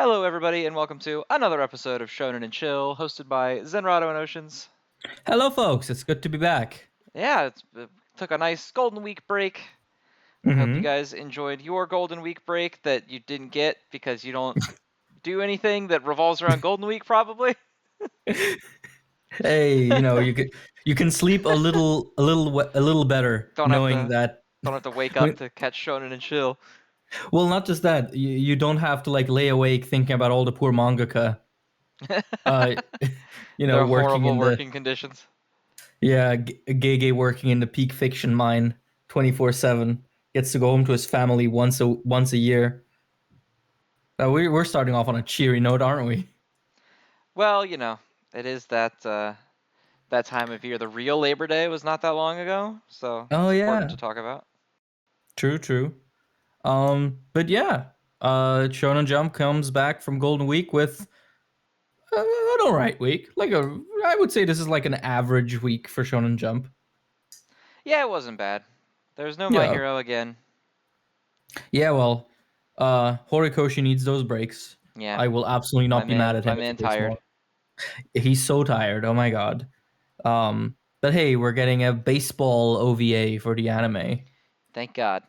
Hello, everybody, and welcome to another episode of Shonen and Chill, hosted by Zenrotto and Oceaniz. Hello, folks. It's good to be back. Yeah, it took a nice Golden Week break. I hope you guys enjoyed your Golden Week break that you didn't get because you don't do anything that revolves around Golden Week, probably. Hey, you can sleep a little better Don't have knowing to that. don't have to wake up to catch Shonen and Chill. Well, not just that. You don't have to lay awake thinking about all the poor mangaka. Uh, Their working horrible in the working conditions. gay working in the peak fiction mine 24/7. Gets to go home to his family once a year. We're starting off on a cheery note, aren't we? Well, it is that time of year. The real Labor Day was not that long ago, so Oh it's important yeah, to talk about. true. But yeah, Shonen Jump comes back from Golden Week with an alright week. I would say this is like an average week for Shonen Jump. Yeah, it wasn't bad. There's no My Yeah, Hero again. yeah. Well, Horikoshi needs those breaks. Yeah, I will absolutely my not be mad man, at my him if he man takes tired. more. He's so tired. Oh my god. But hey, we're getting a baseball OVA for the anime. Thank God.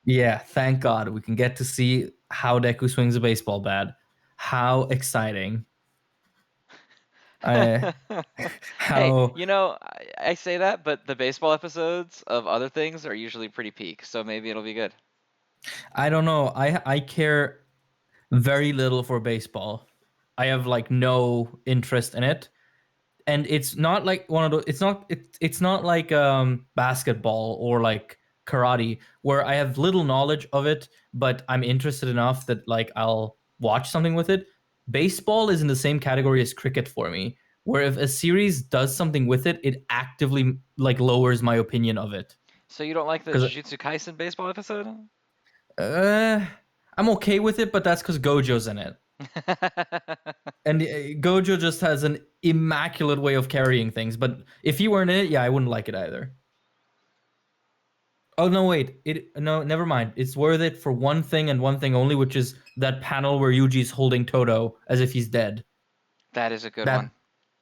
Yeah, thank God we can get to see how Deku swings a baseball bat. How exciting! I Hey, how I say that, but the baseball episodes of other things are usually pretty peak, so maybe it'll be good. I don't know. I care very little for baseball. I have no interest in it. And it's not like one of those it's not like basketball or like karate where I have little knowledge of it, but I'm interested enough that I'll watch something with it. Baseball is in the same category as cricket for me, where if a series does something with it, it actively lowers my opinion of it. So you don't like the Because Jujutsu Kaisen baseball episode? I'm okay with it, but that's because Gojo's in it. And Gojo just has an immaculate way of carrying things. But if he weren't in it, yeah, I wouldn't like it either. Oh no, wait. No, never mind. It's worth it for one thing and one thing only, which is that panel where Yuji's holding Toto as if he's dead. That is a good That one.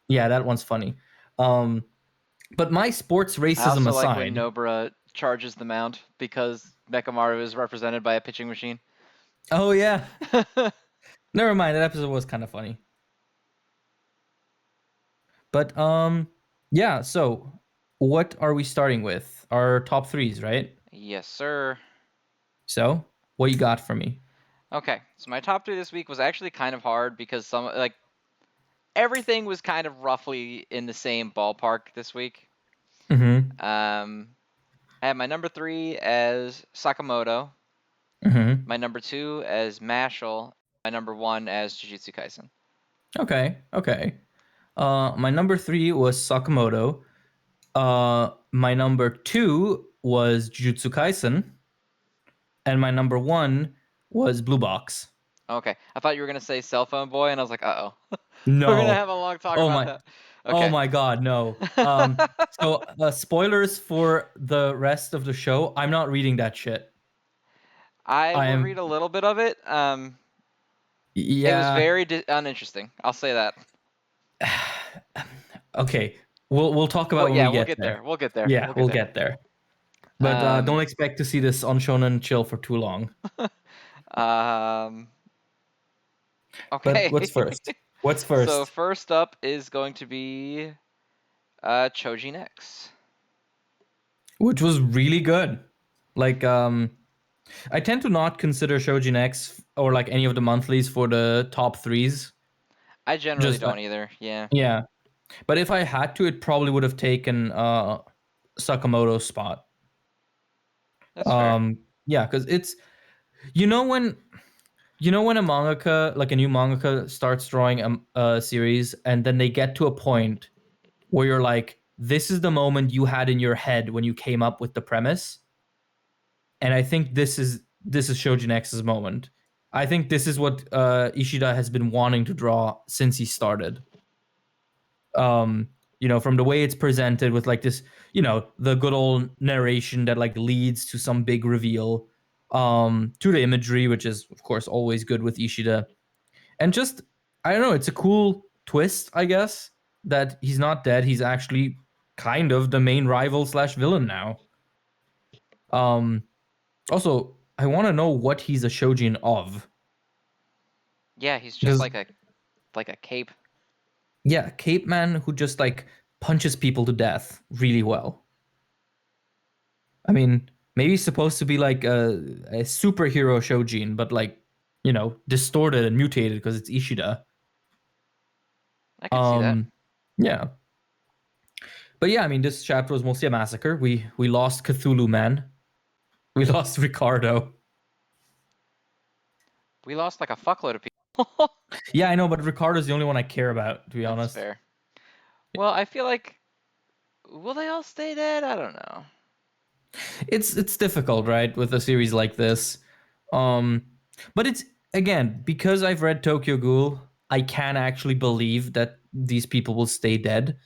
Yeah, that one's funny. But my sports I racism also like when aside. Nobara charges the mound because Mekamaru is represented by a pitching machine. Oh yeah. Never mind. That episode was kind of funny. But yeah. So what are we starting with? Our top threes, right? Yes, sir. So what you got for me? Okay, so my top three this week was actually kind of hard because everything was kind of roughly in the same ballpark this week. Mm-hmm. I have my number 3 as Sakamoto, Mm-hmm. my number 2 as Mashle, my number 1 as Jujutsu Kaisen. Okay. My number 3 was Sakamoto. My number 2 was Jujutsu Kaisen, and my number 1 was Blue Box. Okay, I thought you were gonna say Cell Phone Boy, and I was like, uh-oh. We're gonna No. have a long talk Oh about my. that. Oh Okay. my God, no. So spoilers for the rest of the show. I'm not reading that shit. I I will am. read a little bit of it. It was Yeah. very uninteresting. I'll say that. Okay. We'll talk Well, about when yeah, we we'll get get there. there. We'll get there. Yeah, We'll get we'll there. get there. But don't expect to see this on Shonen Chill for too long. Um, But okay. what's first? What's So first? first up is going to be Choujin X. Which was really good. Like, I tend to not consider Shoujin X or any of the monthlies for the top threes. I generally Just don't either. Yeah, yeah. But if I had to, it probably would have taken Sakamoto's spot. that's fair. Yeah, because it's you know when when a mangaka, like a new mangaka, starts drawing a series, and then they get to a point where you're like, this is the moment you had in your head when you came up with the premise. And I think this is Shoujin X's moment. I think this is what Ishida has been wanting to draw since he started. From the way it's presented with this, the good old narration that leads to some big reveal, to the imagery, which is of course always good with Ishida, And just, I don't know, it's a cool twist, I guess, that he's not dead. He's actually kind of the main rival slash villain now. Also, I want to know what he's a Shoujin of. Yeah, he's just Because, like a cape. yeah, Cape Man who just like punches people to death really well. I mean, maybe he's supposed to be like a superhero Shoujin, but like, distorted and mutated because it's Ishida. I could see that. Yeah. But yeah, I mean, this chapter was mostly a massacre. We lost Cthulhu Man. We lost Ricardo. We lost like a fuckload of people. Yeah, I know, but Ricardo's the only one I care about, to be That's honest. fair. Well, I feel like, will they all stay dead? I don't know. It's difficult, right, with a series like this. But it's, again, because I've read Tokyo Ghoul, I can actually believe that these people will stay dead.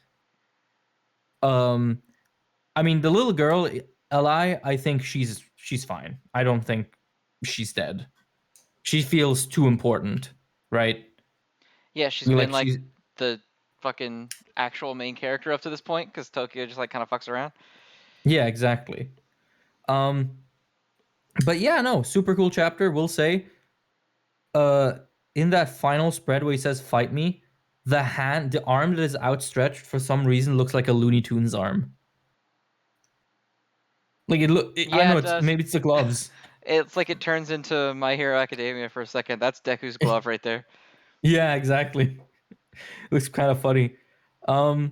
I mean, the little girl, Eli, I think she's fine. I don't think she's dead. She feels too important, right? Yeah, she's I mean, been like like she's the fucking actual main character up to this point because Tokyo just like kind of fucks around. yeah, exactly. Um, but yeah, no, super cool chapter. We'll say, uh, in that final spread where he says "fight me," the arm that is outstretched for some reason looks like a Looney Tunes arm. Like I Yeah, know it does. maybe it's the gloves. It's like it turns into My Hero Academia for a second. That's Deku's glove right there. Yeah, exactly. Looks kind of funny. Um,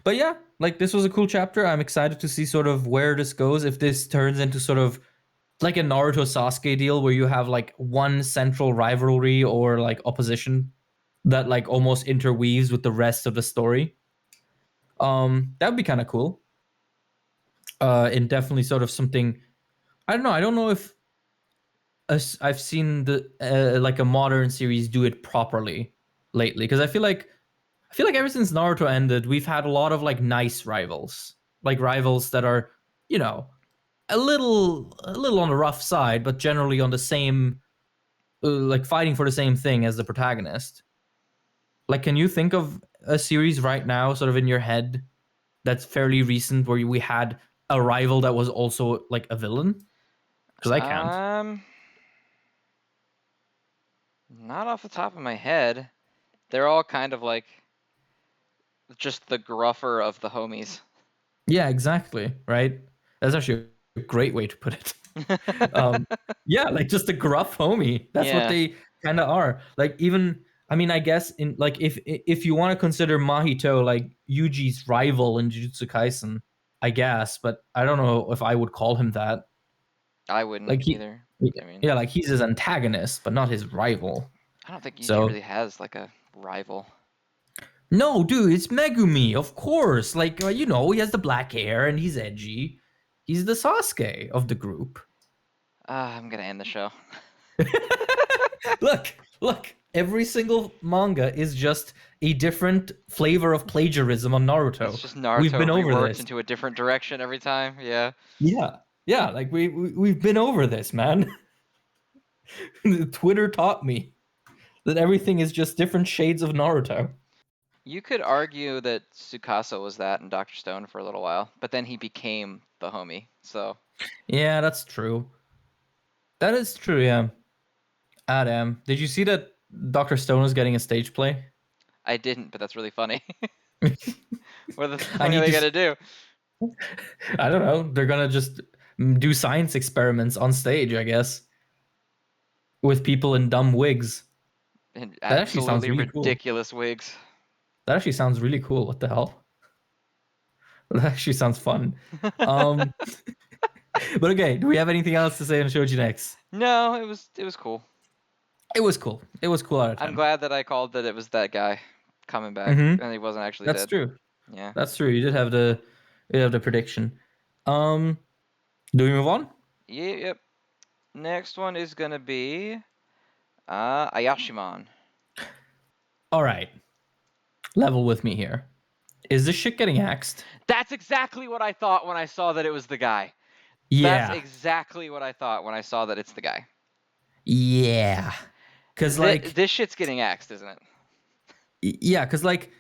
but yeah, like this was a cool chapter. I'm excited to see sort of where this goes. If this turns into sort of like a Naruto Sasuke deal where you have like one central rivalry or like opposition that like almost interweaves with the rest of the story. That would be kind of cool. And definitely sort of something, I don't know. I don't know if I've seen the like a modern series do it properly lately, because I feel like ever since Naruto ended, we've had a lot of like nice rivals, like rivals that are, you know, a little on the rough side, but generally on the same, like fighting for the same thing as the protagonist. Like, can you think of a series right now, sort of in your head, that's fairly recent where we had a rival that was also like a villain? Because I can't. Um, not off the top of my head. They're all kind of like just the gruffer of the homies. Yeah, exactly. Right. That's actually a great way to put it. Yeah, like just a gruff homie. That's what Yeah, they kind of are. Like, even, I mean, I guess in like if you want to consider Mahito like Yuji's rival in Jujutsu Kaisen, I guess, but I don't know if I would call him that. I wouldn't Like either. I mean, yeah, like he's his antagonist, but not his rival. I don't think Yuji So really has like a rival. no, dude, it's Megumi, of course. Like, he has the black hair and he's edgy. He's the Sasuke of the group. I'm gonna end the show. Look. Every single manga is just a different flavor of plagiarism on It's Naruto. just We've Naruto been over reworked this. into a different direction every time. Yeah. Yeah. Like we've been over this, man. Twitter taught me that everything is just different shades of Naruto. You could argue that Tsukasa was that in Dr. Stone for a little while, but then he became the homie. So Yeah, that's true. That is true. Yeah. Adam, did you see that Dr. Stone is getting a stage play? I didn't, but that's really funny. What the I fuck are need they to. gonna do? I don't know. They're gonna just do science experiments on stage, I guess, with people in dumb wigs. In That actually sounds absolutely really cool. ridiculous wigs. That actually sounds really cool. What the hell? That actually sounds fun. Um, but okay, do we have anything else to say on Shoujin X? No, it was cool. It was cool. It was cool out of I'm 10. glad that I called that it was that guy coming back Mm-hmm. and he wasn't actually That's dead. true. Yeah. That's true. You did have the prediction. Um, do we move on? Yep. Next one is gonna be Ayashimon. All right. Level with me here. Is this shit getting axed? That's exactly what I thought when I saw that it was the guy. That's Yeah. exactly what I thought when I saw that it's the guy. Yeah. Because like this shit's getting axed, isn't it? yeah, because like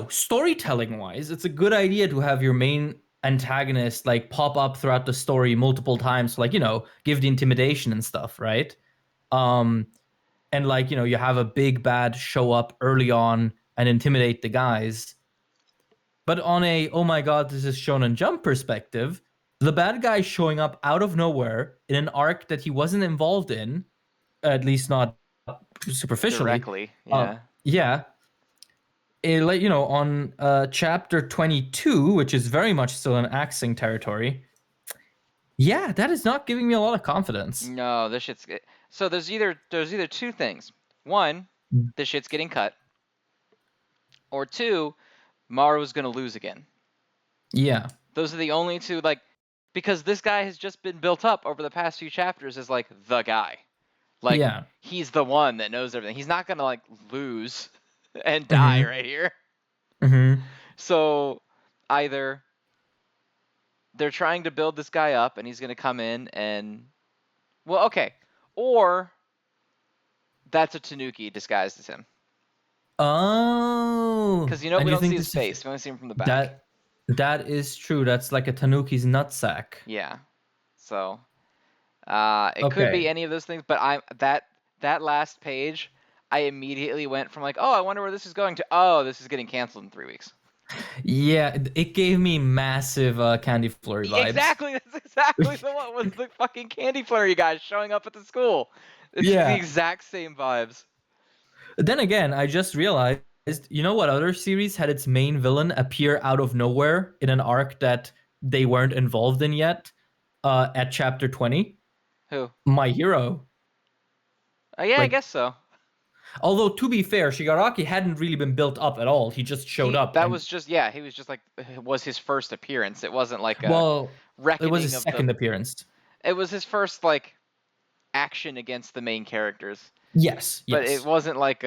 storytelling wise, it's a good idea to have your main antagonist like pop up throughout the story multiple times, like give the intimidation and stuff, right? Um, and like you have a big bad show up early on and intimidate the guys. But on a oh my god, this is Shonen Jump perspective, the bad guy showing up out of nowhere in an arc that he wasn't involved in, at least not superficially. Directly, yeah. Yeah. Like on chapter 22, which is very much still in axing territory. Yeah, that is not giving me a lot of confidence. No, this shit's so there's either two things. One, this shit's getting cut. Or two, Maru's gonna lose again. Yeah. Those are the only two, like, because this guy has just been built up over the past few chapters as like the guy. Like Yeah. he's the one that knows everything. He's not gonna like lose and die right here. Mm-hmm. So either they're trying to build this guy up and he's gonna come in and okay. Or that's a Tanuki disguised as him. Oh. Because we don't see his face. We only see him from the back. That is true. That's like a Tanuki's nutsack. Yeah. So it could be any of those things, but that last page, I immediately went from like, oh, I wonder where this is going to, oh, this is getting canceled in 3 weeks. Yeah, it gave me massive Candy Flurry vibes. Exactly, that's exactly the one with the fucking Candy Flurry guys showing up at the school. It's the exact same vibes. Then again, I just realized, what other series had its main villain appear out of nowhere in an arc that they weren't involved in yet at chapter 20? Who? My Hero. Yeah, I guess so. Although, to be fair, Shigaraki hadn't really been built up at all. He just showed up. That was just, he was just like, it was his first appearance. It wasn't like a reckoning. It was his second appearance. It was his first, like, action against the main characters. Yes. But it wasn't like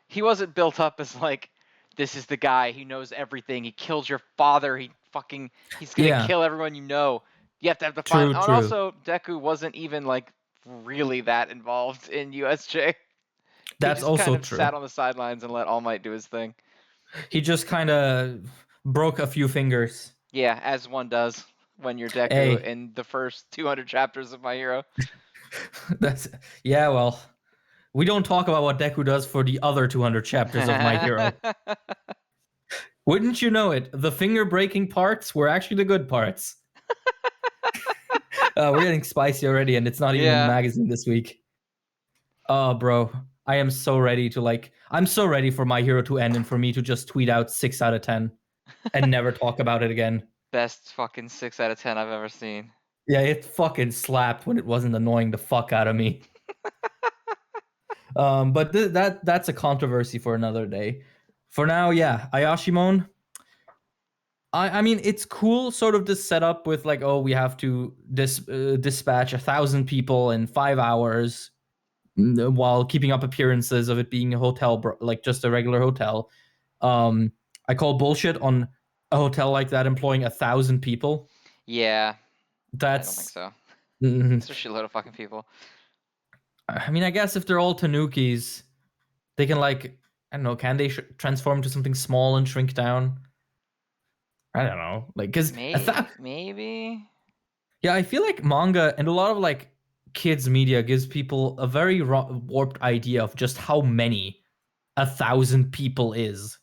he wasn't built up as like, this is the guy, he knows everything, he killed your father, he's gonna kill everyone you know. You have to have the fun. And also, Deku wasn't even like really that involved in USJ. That's also kind of true. Sat on the sidelines and let All Might do his thing. He just kind of broke a few fingers. Yeah, as one does when you're Deku in the first 200 chapters of My Hero. Well, we don't talk about what Deku does for the other 200 chapters of My Hero. Wouldn't you know it? The finger-breaking parts were actually the good parts. We're getting spicy already, and it's not even in the magazine this week. Oh, bro. I am so ready to, I'm so ready for My Hero to end and for me to just tweet out 6 out of 10 and never talk about it again. Best fucking 6 out of 10 I've ever seen. Yeah, it fucking slapped when it wasn't annoying the fuck out of me. But that's a controversy for another day. For now, Ayashimon. I mean, it's cool, sort of this setup with like, oh, we have to dispatch 1,000 people in 5 hours while keeping up appearances of it being a hotel, like just a regular hotel. I call bullshit on a hotel like that employing 1,000 people. Yeah, I don't think so. It's a shitload of fucking people. I mean, I guess if they're all Tanukis, they can I don't know, can they transform to something small and shrink down? I don't know, because maybe. Yeah, I feel like manga and a lot of kids media gives people a very warped idea of just how many 1,000 people is.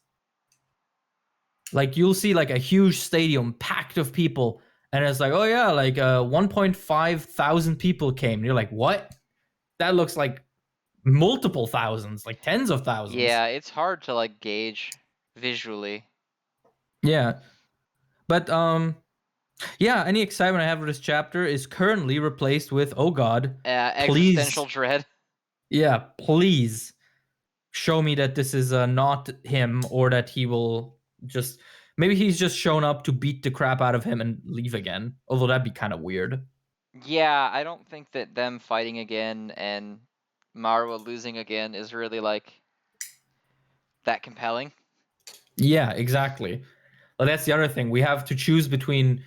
Like you'll see a huge stadium packed of people, and it's like, oh yeah, 1.5 thousand people came. And you're like, what? That looks like multiple thousands, like tens of thousands. Yeah, it's hard to gauge visually. Yeah. But any excitement I have for this chapter is currently replaced with, oh god, existential dread. Yeah, please show me that this is not him, or that he will maybe he's just shown up to beat the crap out of him and leave again. Although that'd be kind of weird. Yeah, I don't think that them fighting again and Marwa losing again is really that compelling. Yeah, exactly. Well, that's the other thing. We have to choose between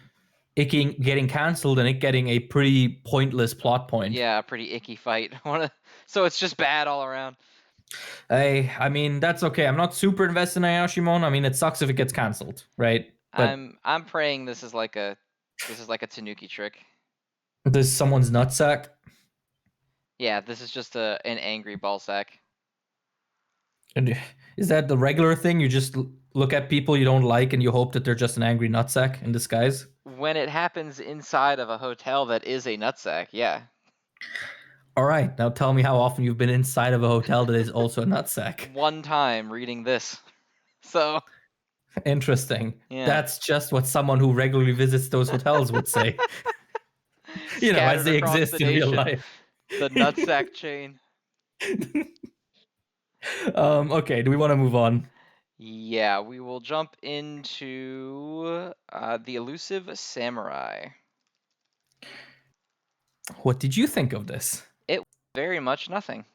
getting canceled and it getting a pretty pointless plot point. Yeah, a pretty icky fight. So it's just bad all around. I mean, that's okay. I'm not super invested in Ayashimon. I mean, it sucks if it gets canceled, right? But I'm praying this is like a Tanuki trick. This is someone's nutsack. Yeah, this is just an angry ballsack. And is that the regular thing? You just look at people you don't like and you hope that they're just an angry nutsack in disguise? When it happens inside of a hotel that is a nutsack, yeah. All right, now tell me how often you've been inside of a hotel that is also a nutsack. One time reading this. So interesting. Yeah. That's just what someone who regularly visits those hotels would say. You know, as they exist in real life. The nutsack chain. Okay, do we want to move on? Yeah, we will jump into the Elusive Samurai. What did you think of this? It was very much nothing.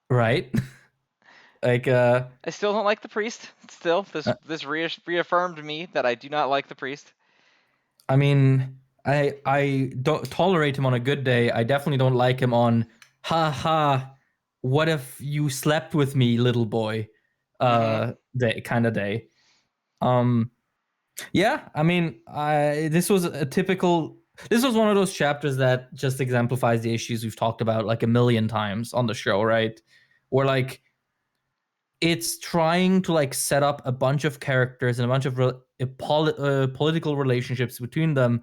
Right? Like, I still don't like the priest. Still, this reaffirmed me that I do not like the priest. I mean, I don't tolerate him on a good day. I definitely don't like him on, ha ha, what if you slept with me, little boy, day kind of day. Yeah, I mean, this was one of those chapters that just exemplifies the issues we've talked about like a million times on the show, right? Where like it's trying to like set up a bunch of characters and a bunch of political relationships between them,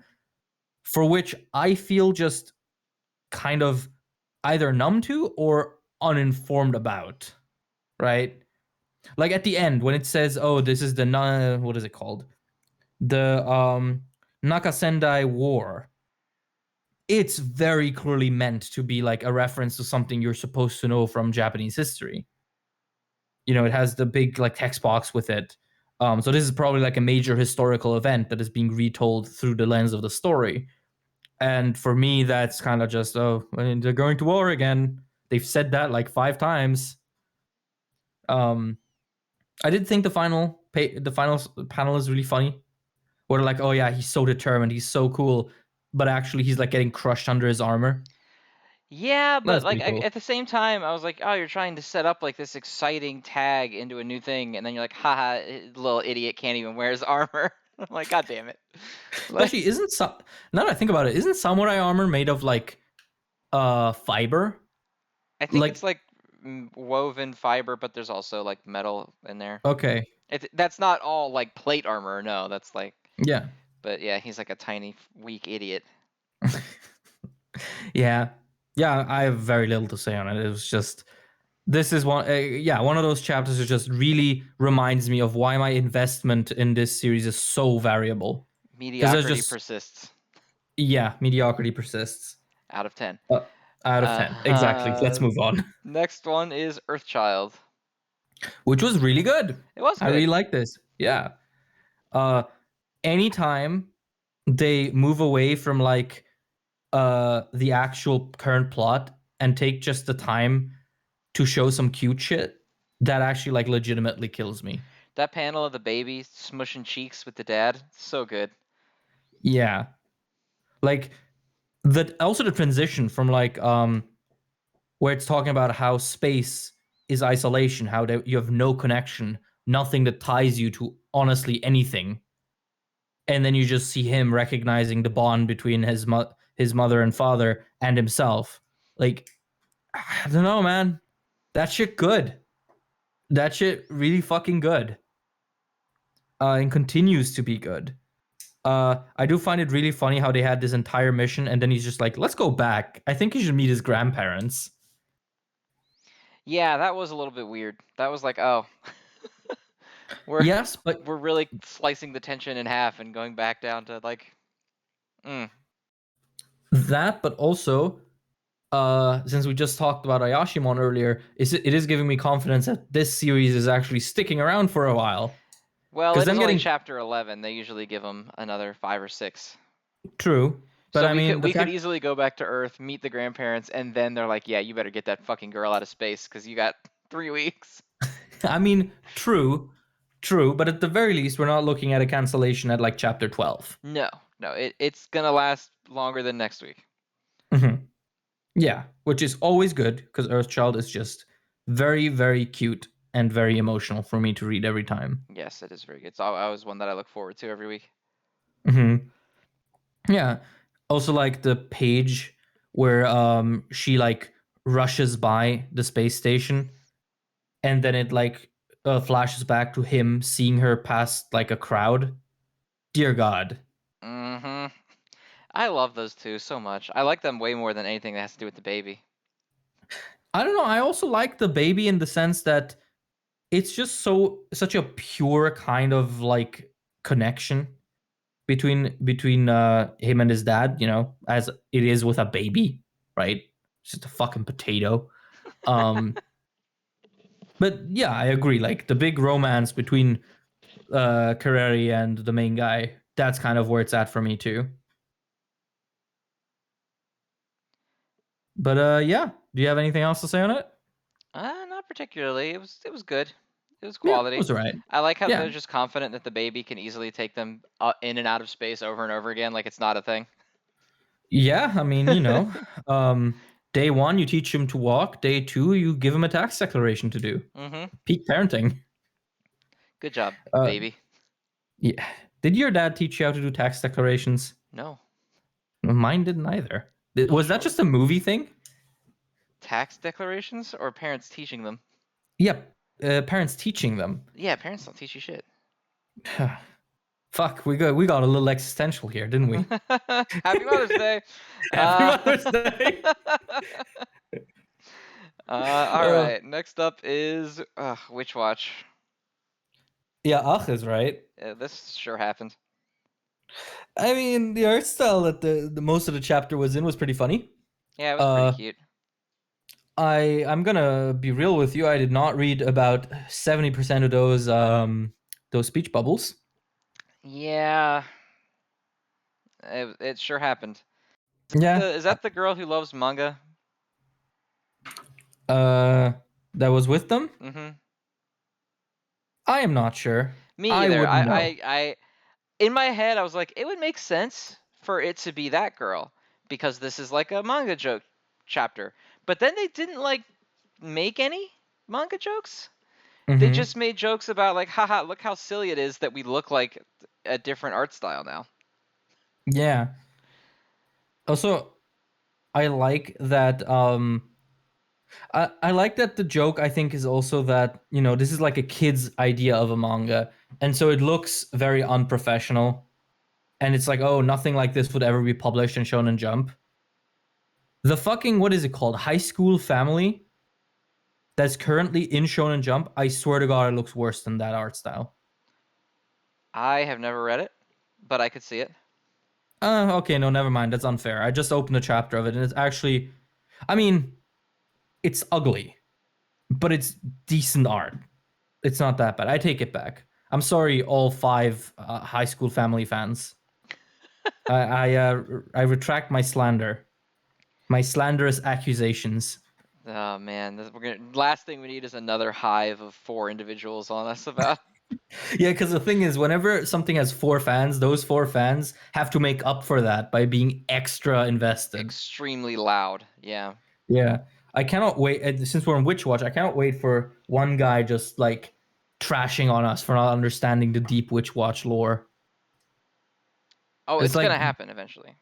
for which I feel just kind of either numb to or uninformed about, right? Like at the end when it says, "Oh, this is the what is it called? The Nakasendai War." It's very clearly meant to be like a reference to something you're supposed to know from Japanese history. You know, it has the big like text box with it. So this is probably like a major historical event that is being retold through the lens of the story. And for me, that's kind of just, oh, I mean, they're going to war again. They've said that like 5 times. I did think the final panel is really funny. Where they're like, oh yeah, he's so determined, he's so cool, but actually he's like getting crushed under his armor. Yeah, but like cool. at the same time, I was like, oh, you're trying to set up like this exciting tag into a new thing, and then you're like, haha, little idiot can't even wear his armor. I'm like, god damn it. Like, actually, now that I think about it, isn't samurai armor made of like fiber? I think it's like woven fiber, but there's also like metal in there. Okay. That's not all like plate armor, no, that's like yeah. But yeah, he's like a tiny weak idiot. Yeah, I have very little to say on it. It was just, this is one of those chapters that just really reminds me of why my investment in this series is so variable. Mediocrity persists. Yeah, mediocrity persists. Out of 10. Out of 10, exactly. Let's move on. Next one is Earthchild, which was really good. It was good. I really like this. Yeah. Anytime they move away from like the actual current plot and take just the time to show some cute shit, that actually like legitimately kills me. That panel of the baby smushing cheeks with the dad, so good. Yeah. Like also the transition from like where it's talking about how space is isolation, how you have no connection, nothing that ties you to honestly anything. And then you just see him recognizing the bond between his mother and father and himself. Like, I don't know, man. That shit good. That shit really fucking good. And continues to be good. I do find it really funny how they had this entire mission and then he's just like, let's go back. I think he should meet his grandparents. Yeah, that was a little bit weird. That was like, oh. We're really slicing the tension in half and going back down to like that, but also since we just talked about Ayashimon earlier, it is giving me confidence that this series is actually sticking around for a while. Well, it's only chapter 11. They usually give them another 5 or 6. True. But so I mean, we could easily go back to Earth, meet the grandparents, and then they're like, yeah, you better get that fucking girl out of space because you got 3 weeks. I mean, true, but at the very least, we're not looking at a cancellation at like chapter 12. No, No, it's gonna last longer than next week. Mm-hmm. Yeah, which is always good because Earthchild is just very, very cute and very emotional for me to read every time. Yes, it is very good. It's always one that I look forward to every week. Mm-hmm. Yeah. Also, like the page where she like rushes by the space station, and then it like flashes back to him seeing her past like a crowd. Dear God. Mm-hmm. I love those two so much. I like them way more than anything that has to do with the baby. I don't know. I also like the baby in the sense that it's just such a pure kind of like connection between him and his dad, you know, as it is with a baby, right? It's just a fucking potato. Um but yeah, I agree. Like the big romance between Carreri and the main guy, that's kind of where it's at for me too. But yeah, do you have anything else to say on it? Not particularly. It was good. It was Yeah, it quality. was alright. I like how Yeah. they're just confident that the baby can easily take them in and out of space over and over again, like it's not a thing. Yeah, I mean, you know, day one you teach him to walk, day two you give him a tax declaration to do. Mm-hmm. Peak parenting. Good job, Uh, baby. yeah. Did your dad teach you how to do tax declarations? No. Mine didn't either. I'm Was that sure. just a movie thing? Tax declarations or parents teaching them? Yep. Parents teaching them. Yeah, parents don't teach you shit. Fuck, we got a little existential here, didn't we? Happy Mother's Day. Happy Uh, Mother's Day. all Uh, right. Next up is Witch Watch. yeah, Ach is right. This sure happened. I mean, the art style that the most of the chapter was in was pretty funny. Yeah, it was pretty Uh, cute. I'm gonna be real with you. I did not read about 70% of those speech bubbles. Yeah, it sure happened. Yeah. Is that the girl who loves manga? That was with them. Mm-hmm. I am not sure. Me I either. wouldn't know. In my head, I was like, it would make sense for it to be that girl because this is like a manga joke chapter. But then they didn't like make any manga jokes. They Mm-hmm. just made jokes about like, haha, look how silly it is that we look like a different art style now. Yeah. Also, I like that. I like that the joke. I think is also that this is like a kid's idea of a manga, and so it looks very unprofessional. And it's like, oh, nothing like this would ever be published in Shonen Jump. The fucking what is it called? High School Family that's currently in Shonen Jump. I swear to God, it looks worse than that art style. I have never read it, but I could see it. Okay, no, never mind. That's unfair. I just opened a chapter of it, and it's actually, I mean, it's ugly, but it's decent art. It's not that bad. I take it back. I'm sorry, all five High School Family fans. I retract my slander, my slanderous accusations. Oh man, last thing we need is another hive of 4 individuals on us about. Yeah, because the thing is, whenever something has 4 fans, those 4 fans have to make up for that by being extra invested. Extremely loud. Yeah. Yeah, I cannot wait. Since we're on Witch Watch, I cannot wait for one guy just like trashing on us for not understanding the deep Witch Watch lore. Oh, It's it's like, gonna happen eventually.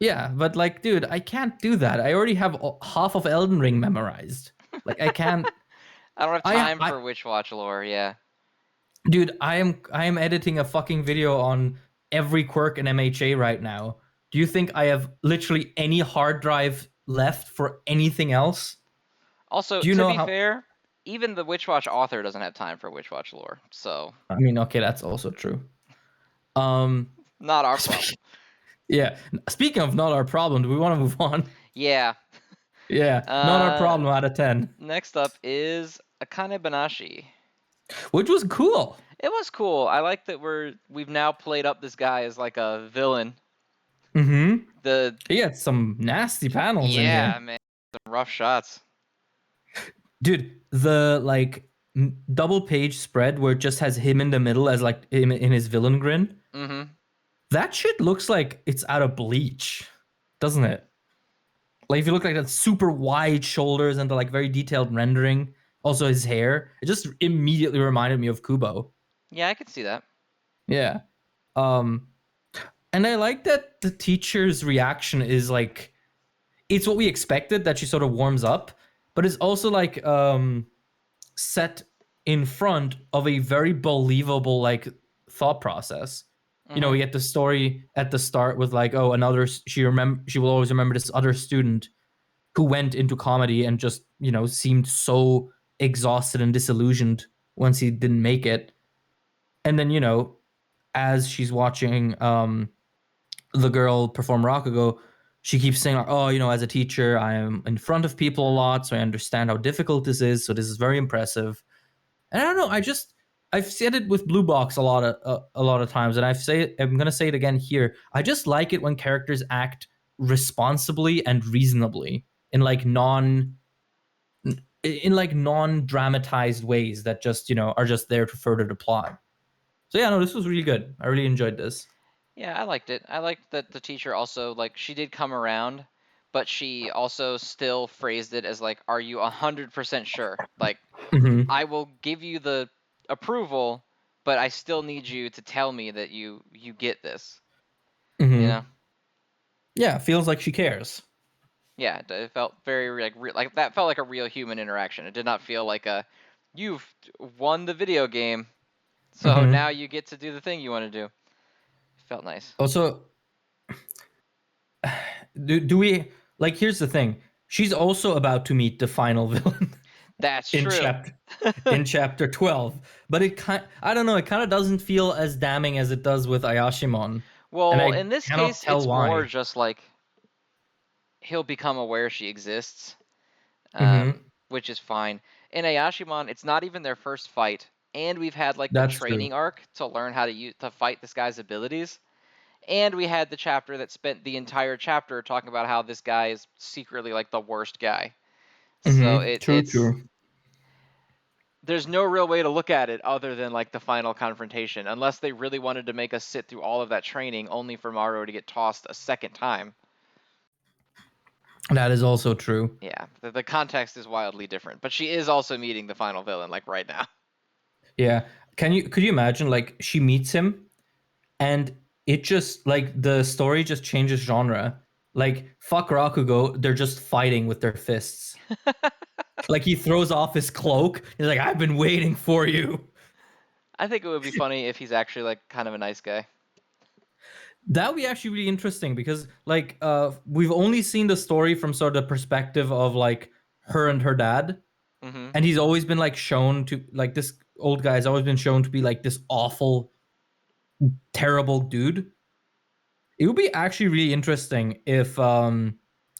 yeah, but like, dude, I can't do that. I already have half of Elden Ring memorized. Like, I can't. I don't have I, time I, for Witch Watch lore. Yeah. dude, I am editing a fucking video on every quirk in MHA right now. Do you think I have literally any hard drive left for anything else? Also, Do you to know be how? fair, even the Witch Watch author doesn't have time for Witch Watch lore, so I mean, okay, that's also true. Um, not our problem. yeah. Speaking of not our problem, do we want to move on? Yeah. Yeah, not our problem out of 10. Next up is Akane Banashi. Which was cool. It was cool. I like that we've now played up this guy as like a villain. Mm-hmm. He had some nasty panels in here. Yeah, man, some rough shots. Dude, the like double page spread where it just has him in the middle as like him in his villain grin. Mm-hmm. That shit looks like it's out of Bleach, doesn't it? Like if you look like that super wide shoulders and the like very detailed rendering, also his hair, it just immediately reminded me of Kubo. Yeah, I could see that. Yeah. Um and I like that the teacher's reaction is like it's what we expected that she sort of warms up, but it's also like set in front of a very believable like thought process. You know, Mm-hmm. we get the story at the start with like, oh, she will always remember this other student who went into comedy and just, you know, seemed so exhausted and disillusioned once he didn't make it. And then, you know, as she's watching the girl perform Rakugo, she keeps saying, like, oh, you know, as a teacher, I am in front of people a lot, so I understand how difficult this is. So this is very impressive. And I don't know, I've said it with Blue Box a lot of times, and I'm gonna say it again here. I just like it when characters act responsibly and reasonably in like non dramatized ways that just, you know, are just there to further the plot. So yeah, no, this was really good. I really enjoyed this. Yeah, I liked it. I liked that the teacher also, like, she did come around, but she also still phrased it as like, "Are you 100% sure? Like, Mm-hmm. I will give you the approval, but I still need you to tell me that you get this." You Mm-hmm. know? Yeah, feels like she cares. Yeah, it felt very like real. Like that felt like a real human interaction. It did not feel like a, "You've won the video game, so Mm-hmm. now you get to do the thing you want to do." It felt nice. Also, do we like? Here's the thing. She's also about to meet the final villain That's in true. chapter 12, but I don't know, it kind of doesn't feel as damning as it does with Ayashimon, and Well, I in this cannot case, tell it's more why. just like he'll become aware she exists, Mm-hmm. which is fine. In Ayashimon, it's not even their first fight, and we've had like the That's true. training arc to learn how to fight this guy's abilities, and we had the chapter that spent the entire chapter talking about how this guy is secretly like the worst guy. So Mm-hmm. it True, it's true. there's no real way to look at it other than like the final confrontation, unless they really wanted to make us sit through all of that training only for Maru to get tossed a second time. That is also true. Yeah, the context is wildly different, but she is also meeting the final villain like right now. Yeah. Could you imagine like she meets him and it just like the story just changes genre. Like fuck Rakugo, they're just fighting with their fists. Like he throws off his cloak. He's like, I've been waiting for you. I think it would be funny if he's actually like kind of a nice guy. That would be actually really interesting because like we've only seen the story from sort of the perspective of like her and her dad. Hmm. And he's always been like shown to like this old guy has always been shown to be like this awful, terrible dude. It would be actually really interesting if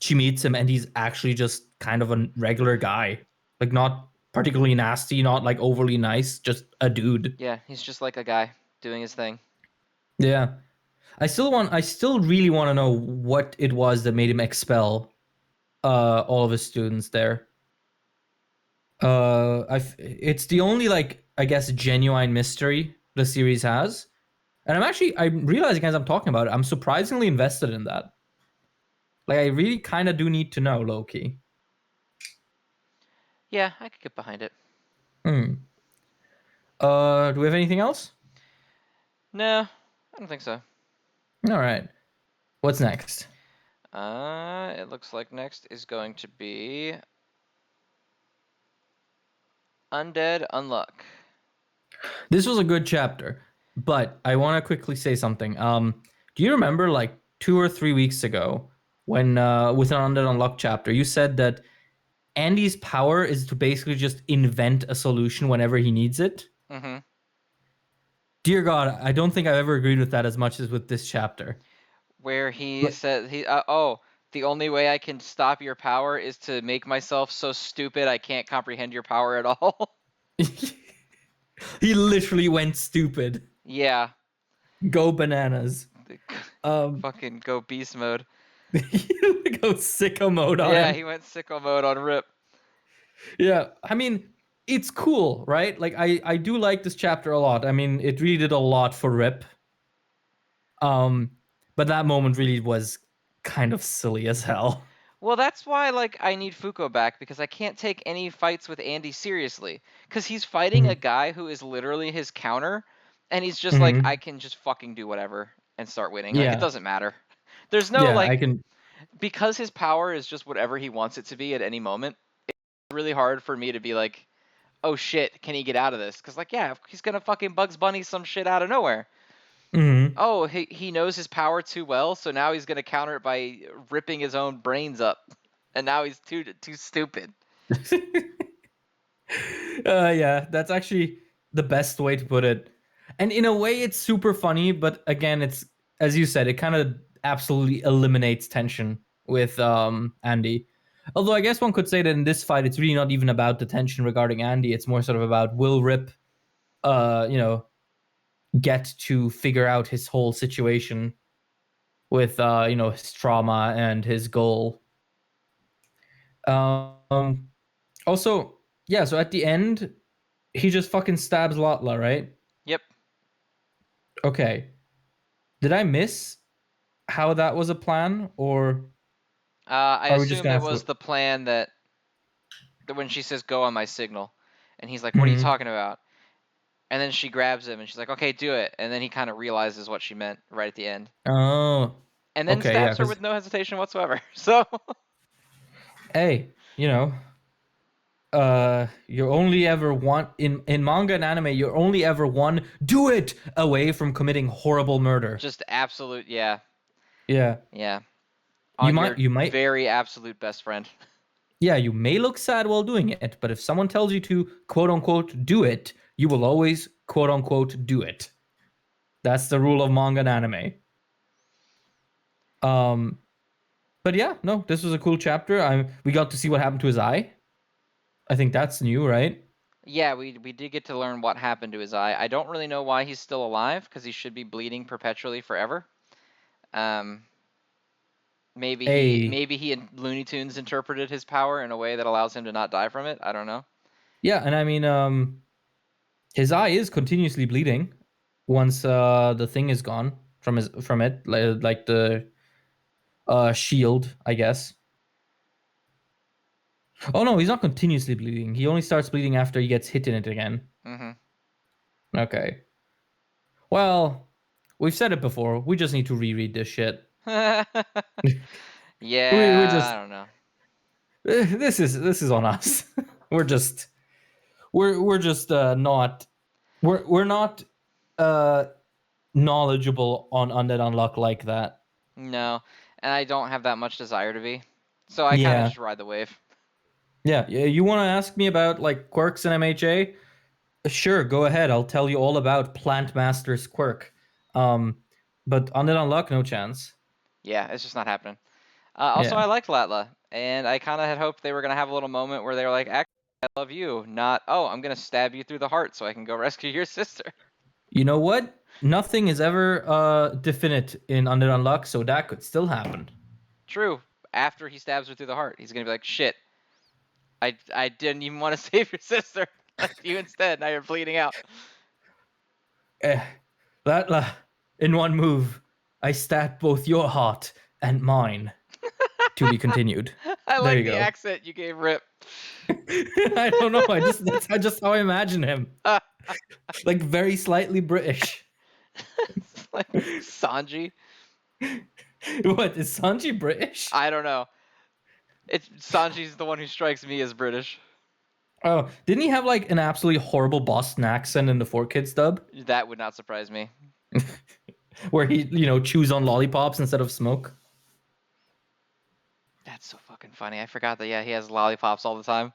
she meets him and he's actually just kind of a regular guy. Like not particularly nasty, not like overly nice, just a dude. Yeah, he's just like a guy doing his thing. Yeah. I still really want to know what it was that made him expel all of his students there. It's the only like I guess genuine mystery the series has. And I'm realizing as I'm talking about it, I'm surprisingly invested in that. Like I really kind of do need to know, Loki. Yeah, I could get behind it. Hmm. Do we have anything else? No, I don't think so. All right. What's next? It looks like next is going to be Undead Unluck. This was a good chapter, but I want to quickly say something. Do you remember like 2 or 3 weeks ago when with an Undead Unluck chapter, you said that Andy's power is to basically just invent a solution whenever he needs it? Mm-hmm. Dear God, I don't think I've ever agreed with that as much as with this chapter. Where he said oh, the only way I can stop your power is to make myself so stupid I can't comprehend your power at all. He literally went stupid. Yeah. Go bananas. Um, Fucking go beast mode. go sicko mode on Yeah, him. he went sicko mode on Rip. Yeah, I mean, it's cool, right? Like I do like this chapter a lot. I mean, it really did a lot for Rip. But that moment really was kind of silly as hell. Well, that's why like I need Fuko back, because I can't take any fights with Andy seriously, because he's fighting a guy who is literally his counter, and he's just like, I can just fucking do whatever and start winning. Like, it Yeah. doesn't matter. There's no Yeah, I like, can. because his power is just whatever he wants it to be at any moment. It's really hard for me to be like, oh shit, can he get out of this? Because like, yeah, he's gonna fucking Bugs Bunny some shit out of nowhere. Oh, he knows his power too well, so now he's gonna counter it by ripping his own brains up, and now he's too stupid. Yeah, that's actually the best way to put it. And in a way, it's super funny, but again, it's, as you said, it kind of absolutely eliminates tension with Andy. Although I guess one could say that in this fight, it's really not even about the tension regarding Andy. It's more sort of about, will Rip, get to figure out his whole situation with his trauma and his goal. Also, yeah, so at the end, he just fucking stabs Lotla, right? Yep. Okay. Did I miss how that was a plan, or I are we just assume gonna it have was to? the plan that when she says go on my signal, and he's like, what are you talking about? And then she grabs him and she's like, okay, do it. And then he kind of realizes what she meant right at the end. Oh, And then okay, yeah, stabs her because with no hesitation whatsoever. So hey, you're only ever one in manga and anime. You're only ever one do it away from committing horrible murder. just absolute, yeah. Yeah, Yeah. you On your might. very absolute best friend. Yeah, you may look sad while doing it, but if someone tells you to quote unquote do it, you will always quote unquote do it. That's the rule of manga and anime. Um, but yeah, no, this was a cool chapter. We got to see what happened to his eye. I think that's new, right? Yeah, we did get to learn what happened to his eye. I don't really know why he's still alive, because he should be bleeding perpetually forever. Um, A maybe he and Looney Tunes interpreted his power in a way that allows him to not die from it. I don't know. Yeah, and I mean, his eye is continuously bleeding once the thing is gone from it, like the shield, I guess. Oh no, he's not continuously bleeding. He only starts bleeding after he gets hit in it again. Mm-hmm. Okay. Well, we've said it before. We just need to reread this shit. We Yeah, just I don't know. this is on us. we're just not we're not knowledgeable on Undead Unluck like that. No, and I don't have that much desire to be. So I kind of Yeah. just ride the wave. Yeah, you want to ask me about like quirks in MHA? Sure, go ahead. I'll tell you all about Plant Master's quirk. But Undead Unluck, no chance. Yeah, it's just not happening. Also, Yeah. I liked Latla, and I kind of had hoped they were going to have a little moment where they were like, actually, I love you, not, oh, I'm going to stab you through the heart so I can go rescue your sister. You know what? Nothing is ever definite in Undead Unluck, so that could still happen. True. After he stabs her through the heart, he's going to be like, shit, I didn't even want to save your sister. Left you instead. Now you're bleeding out. That in one move, I stabbed both your heart and mine. To be continued. I There like you the go. accent you gave Rip. I don't know. That's just how I imagine him. Like very slightly British. Like Sanji. What, is Sanji British? I don't know. Sanji's the one who strikes me as British. Oh, didn't he have like an absolutely horrible Boston accent in the 4Kids dub? That would not surprise me. Where he, chews on lollipops instead of smoke. That's so fucking funny. I forgot that, yeah, he has lollipops all the time.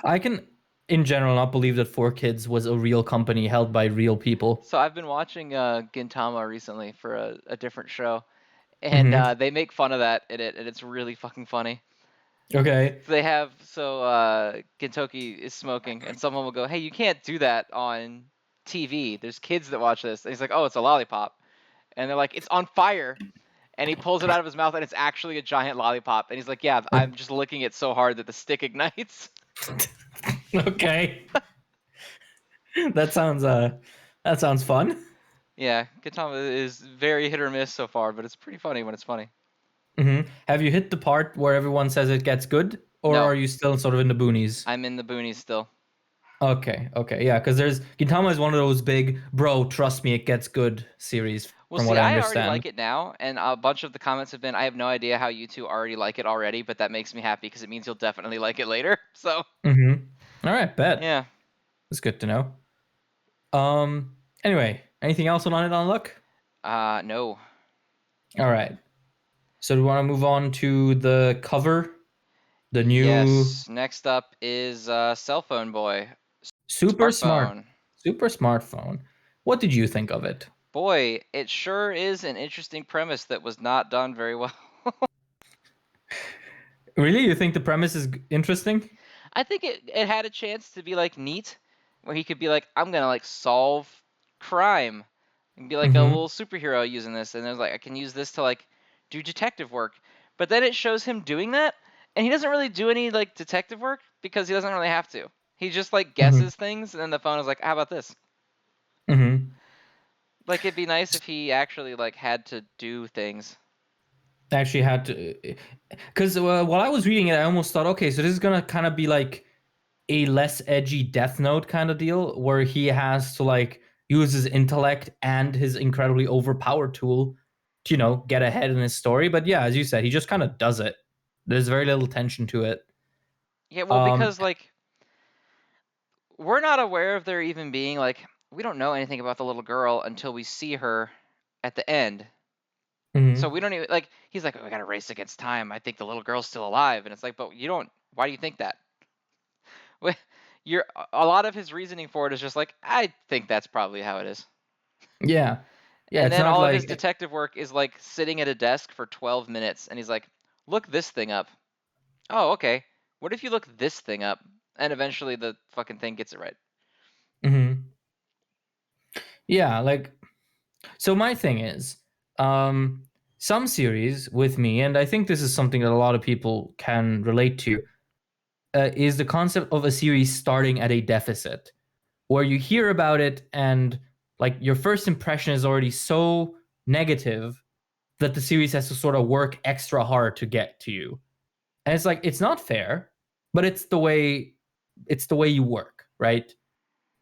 I can, in general, not believe that 4Kids was a real company held by real people. So I've been watching Gintama recently for a different show, and they make fun of that in it, and it's really fucking funny. Okay. So Gintoki is smoking, and someone will go, hey, you can't do that on TV. There's kids that watch this. And he's like, oh, it's a lollipop. And they're like, it's on fire. And he pulls it out of his mouth, and it's actually a giant lollipop. And he's like, yeah, I'm just licking it so hard that the stick ignites. Okay. That sounds fun. Yeah, Gintama is very hit or miss so far, but it's pretty funny when it's funny. Have you hit the part where everyone says it gets good, or No, are you still sort of in the boonies? I'm in the boonies still. Okay, yeah, because there's Gintama is one of those big, bro, trust me, it gets good series, Well, from see, what I I already like understand. it now, and a bunch of the comments have been, I have no idea how you two already like it already, but that makes me happy because it means you'll definitely like it later. So, All right, bet. yeah. That's good to know. Anyway, anything else on Undead Unluck? No. All right. So do we want to move on to the cover? The new Yes. Next up is Cell Phone Boy. super smart, Smartphone. super smartphone. What did you think of it? Boy, it sure is an interesting premise that was not done very well. Really? You think the premise is interesting? I think it had a chance to be like neat, where he could be like, I'm gonna like solve crime, and be like a Mm-hmm. little superhero using this, and there's like I can use this to like do detective work. But then it shows him doing that, and he doesn't really do any like detective work because he doesn't really have to. He just like Mm-hmm. guesses things, and then the phone is like, how about this? Mm-hmm. Like it'd be nice if he actually like had to do things. Actually had to, because while I was reading it, I almost thought, okay, so this is gonna kind of be like a less edgy Death Note kind of deal, where he has to like use his intellect and his incredibly overpowered tool to, get ahead in his story. But yeah, as you said, he just kind of does it. There's very little tension to it. Yeah, well, Um, because like we're not aware of there even being like we don't know anything about the little girl until we see her at the end. So mhm. we don't even like he's like, oh, we gotta race against time. I think the little girl's still alive. And it's like, but you don't why do you think that? You're a lot of his reasoning for it is just like, I think that's probably how it is. Yeah, yeah. And It's then not all of his like detective work is like sitting at a desk for 12 minutes and he's like, look this thing up. Oh, okay. What if you look this thing up? And eventually the fucking thing gets it right. mhm. Yeah, like so. My thing is, um, some series with me, and I think this is something that a lot of people can relate to, is the concept of a series starting at a deficit, where you hear about it and like your first impression is already so negative that the series has to sort of work extra hard to get to you. And it's like it's not fair, but it's the way you work, right?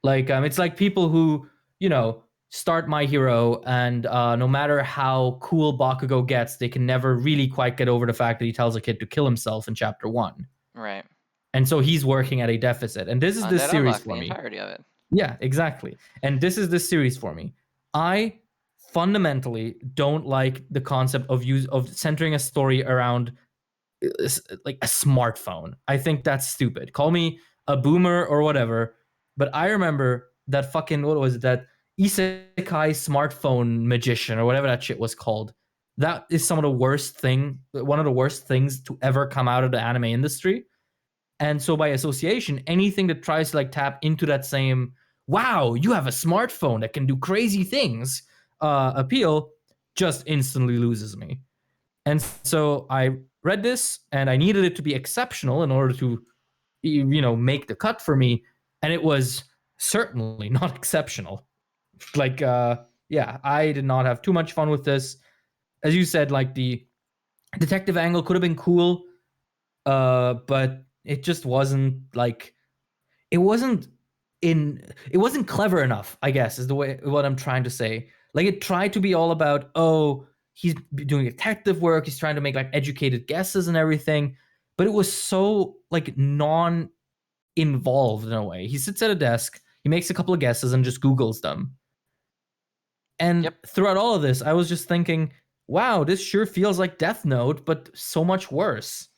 Like it's like people who, start My Hero and no matter how cool Bakugo gets, they can never really quite get over the fact that he tells a kid to kill himself in chapter 1. Right. And so he's working at a deficit. And this is this Undead series Unluck, for the me. entirety of it. Yeah, exactly. And this is this series for me. I fundamentally don't like the concept of centering a story around like a smartphone. I think that's stupid. Call me a boomer or whatever, but I remember that fucking what was it, that isekai smartphone magician or whatever that shit was called. That is one of the worst things to ever come out of the anime industry. And so by association, anything that tries to like tap into that same wow, you have a smartphone that can do crazy things appeal just instantly loses me. And so I read this and I needed it to be exceptional in order to make the cut for me, and it was certainly not exceptional. Like yeah, I did not have too much fun with this. As you said, like the detective angle could have been cool, but it just wasn't like it wasn't it wasn't clever enough, I guess, is the way what I'm trying to say. Like it tried to be all about, oh, he's doing detective work, he's trying to make like educated guesses and everything, but it was so like non involved in a way. He sits at a desk, he makes a couple of guesses and just googles them. And Yep. throughout all of this, I was just thinking, wow, this sure feels like Death Note, but so much worse.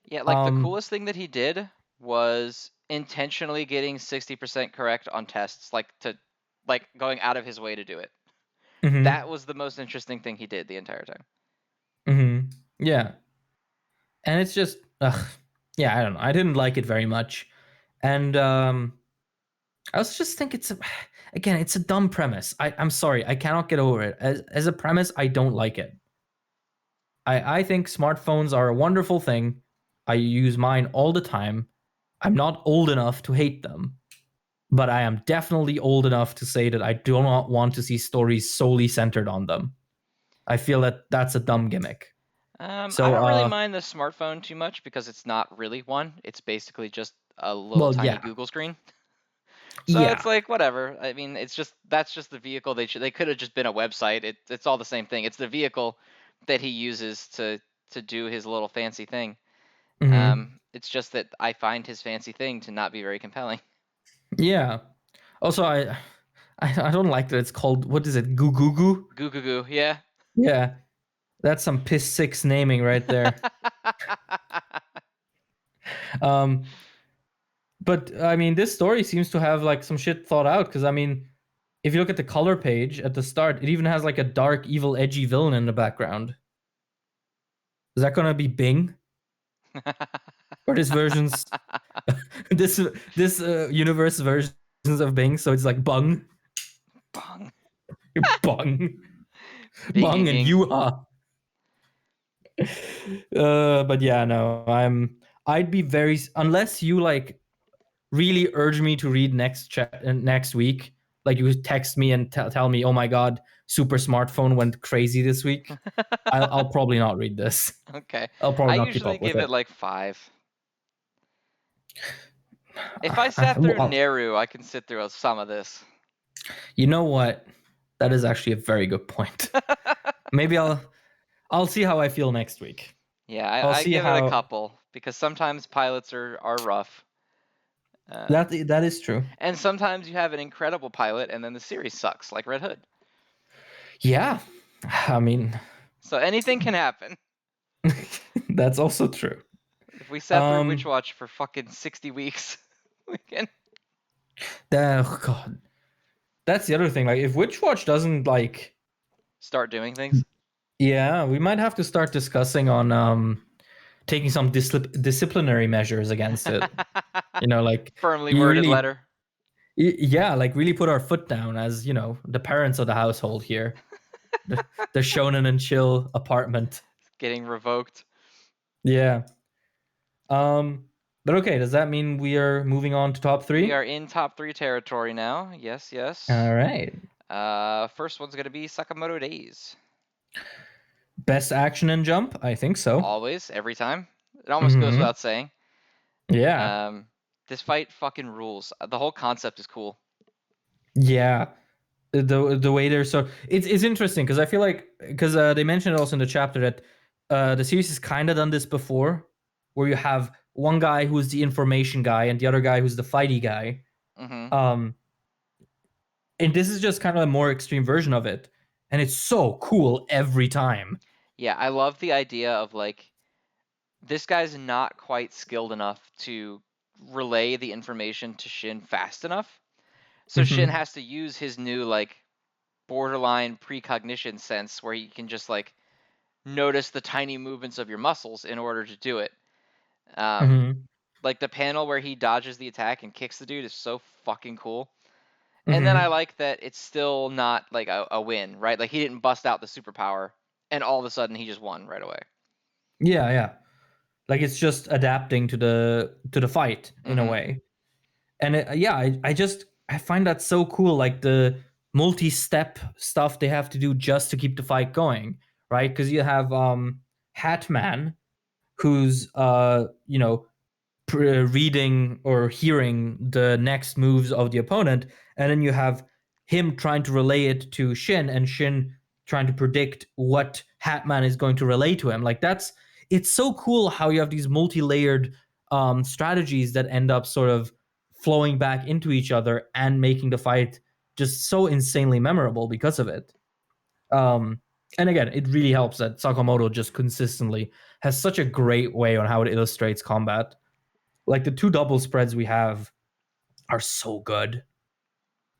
Yeah, like the Um coolest thing that he did was intentionally getting 60% correct on tests, like to like going out of his way to do it. That mhm, was the most interesting thing he did the entire time. yeah. And it's just yeah, I don't know, I didn't like it very much. And I also just think again, it's a dumb premise. I'm sorry, I cannot get over it. As a premise, I don't like it. I think smartphones are a wonderful thing. I use mine all the time. I'm not old enough to hate them. but I am definitely old enough to say that I do not want to see stories solely centered on them. I feel that that's a dumb gimmick. I So, don't really mind the smartphone too much because it's not really one. It's basically just a little well, tiny yeah, Google screen. So yeah, it's like whatever. I mean, that's just the vehicle. They could have just been a website. It's all the same thing. It's the vehicle that he uses to do his little fancy thing. It's just that I find his fancy thing to not be very compelling. yeah. Also, I don't like that it's called, what is it, Goo Goo Goo? Goo goo goo. Yeah. Yeah, that's some piss six naming right there. um, but I mean, this story seems to have like some shit thought out because I mean, if you look at the color page at the start, it even has like a dark, evil, edgy villain in the background. Is that gonna be Bing? Or this version's this universe versions of Bing? So it's like Bung, Bong. Bung, Bung, and Binging. Yuha. But yeah, no, I'd be very unless you like really urge me to read next week. Like you text me and tell me, oh my god, super smartphone went crazy this week. I'll probably not read this. Okay. I'll I probably not keep usually up with give it. it like 5. If I sat through Neru, I can sit through some of this. You know what? That is actually a very good point. Maybe I'll see how I feel next week. Yeah, I'll I see give it a how couple because sometimes pilots are rough. that is true. And sometimes you have an incredible pilot and then the series sucks, like Red Hood. Yeah. I mean, So anything can happen. that's also true. If we sat through Witch Watch for fucking 60 weeks, we can. Oh god. That's the other thing. Like, if Witch Watch doesn't like Start doing things. yeah, we might have to start discussing on taking some disciplinary measures against it. You know, like Firmly you worded really, letter. yeah, like really put our foot down as the parents of the household here, the Shonen and Chill apartment. Getting revoked. Yeah. But okay, does that mean we are moving on to top We 3? are in top 3 territory now. Yes, yes. All right. First one's gonna be Sakamoto Days. Best action and jump? I think so. Always, every time. It almost goes without saying. Yeah. This fight fucking rules. The whole concept is cool. Yeah. The way they're so it's interesting because I feel like because they mentioned also in the chapter that the series has kind of done this before, where you have one guy who's the information guy and the other guy who's the fighty guy. And this is just kind of a more extreme version of it, and it's so cool every time. Yeah, I love the idea of like this guy's not quite skilled enough to relay the information to Shin fast enough. So Shin has to use his new like borderline precognition sense where he can just like notice the tiny movements of your muscles in order to do it. Like the panel where he dodges the attack and kicks the dude is so fucking cool. And then I like that it's still not like a win, right? Like he didn't bust out the superpower and all of a sudden he just won right away. Yeah, yeah. Like it's just adapting to the fight in a way. And I find that so cool, like the multi-step stuff they have to do just to keep the fight going, right? Because you have Hatman, who's reading or hearing the next moves of the opponent, and then you have him trying to relay it to Shin, and Shin trying to predict what Hatman is going to relay to him. Like it's so cool how you have these multi-layered strategies that end up sort of flowing back into each other and making the fight just so insanely memorable because of it. And again, it really helps that Sakamoto just consistently has such a great way on how it illustrates combat. Like the 2 double spreads we have are so good.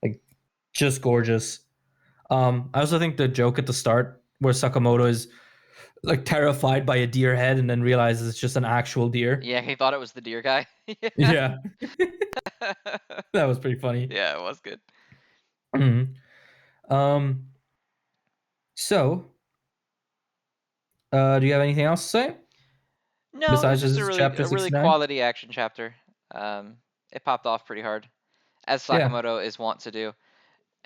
Like just gorgeous. I also think the joke at the start where Sakamoto is like terrified by a deer head and then realizes it's just an actual deer. Yeah, he thought it was the deer guy. Yeah. That was pretty funny. Yeah, it was good. Um so do you have anything else to say? No, it was Besides just a this chapter really 69? quality action chapter. It popped off pretty hard. as Sakamoto is wont to do.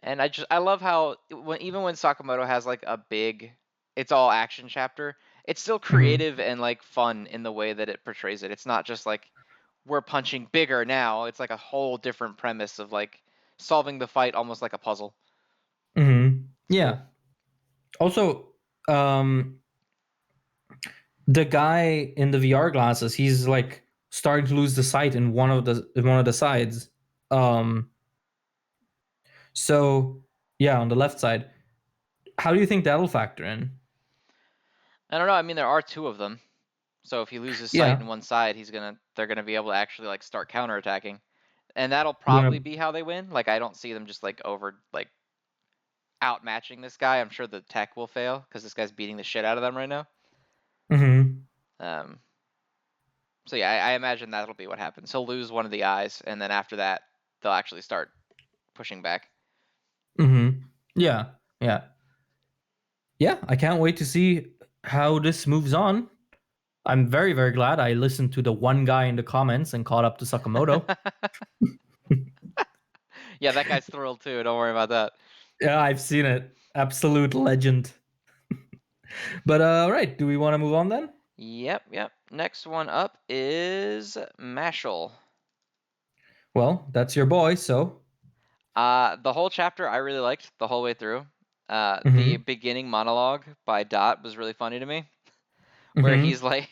And I love how even when Sakamoto has like a big, it's all action chapter, it's still creative and like fun in the way that it portrays it. It's not just like we're punching bigger now. It's like a whole different premise of like solving the fight almost like a puzzle. Yeah. Cool. Also, the guy in the VR glasses, he's like starting to lose the sight in one of the sides. So yeah, on the left side. How do you think that'll factor in? I don't know. I mean, there are two of them. So if he loses sight in one side, they're gonna be able to actually like start counterattacking. And that'll probably be how they win. Like I don't see them just like outmatching this guy. I'm sure the tech will fail because this guy's beating the shit out of them right now. So yeah, I imagine that'll be what happens. He'll lose one of the eyes, and then after that, they'll actually start pushing back. Yeah. I can't wait to see how this moves on. I'm very, very glad I listened to the one guy in the comments and caught up to Sakamoto. Yeah, that guy's thrilled too. Don't worry about that. Yeah, I've seen it. Absolute legend. But all right, do we want to move on then? Yep. Next one up is Mashle. Well, that's your boy, so. The whole chapter I really liked the whole way through. The beginning monologue by Dot was really funny to me, where he's like,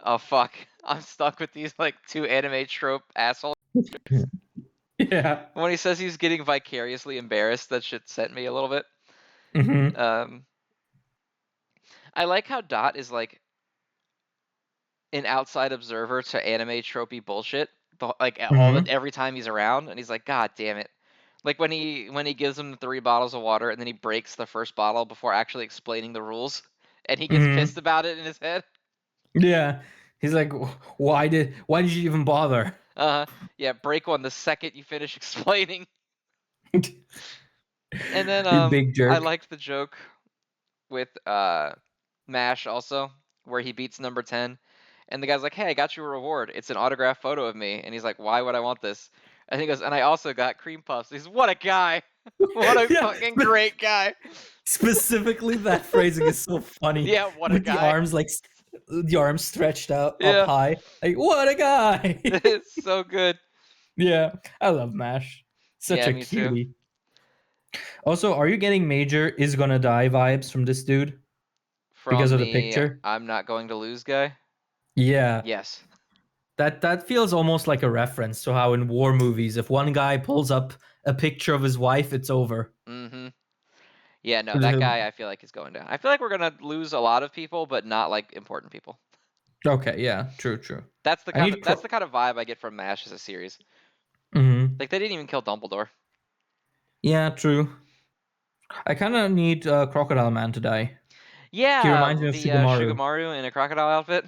"Oh fuck, I'm stuck with these like two anime trope assholes." Yeah. When he says he's getting vicariously embarrassed, that shit sent me a little bit. I like how Dot is like an outside observer to anime tropey bullshit. Every time he's around, and he's like, "God damn it!" Like when he gives him the 3 bottles of water, and then he breaks the first bottle before actually explaining the rules, and he gets pissed about it in his head. Yeah, he's like, "Why did you even bother?" Yeah, break one the second you finish explaining. And then big jerk. I liked the joke with Mash also, where he beats number 10. And the guy's like, "Hey, I got you a reward. It's an autographed photo of me." And he's like, "Why would I want this?" And he goes, "And I also got cream puffs." He's, "What a guy. What a fucking great guy." Specifically, that phrasing is so funny. Yeah, what a with guy. The arms stretched out up high. Like, what a guy. It's so good. Yeah, I love Mash. Such a cutie. Too. Also, are you getting major is gonna die vibes from this dude? Because of the picture? I'm not going to lose guy? Yeah. Yes. That feels almost like a reference to how in war movies, if one guy pulls up a picture of his wife, it's over. Yeah, no, that guy I feel like is going down. I feel like we're gonna lose a lot of people, but not like important people. Okay, yeah, true. That's the kind of vibe I get from MASH as a series. Like they didn't even kill Dumbledore. Yeah, true. I kind of need Crocodile Man to die. Yeah, he reminds me of Shugamaru in a crocodile outfit.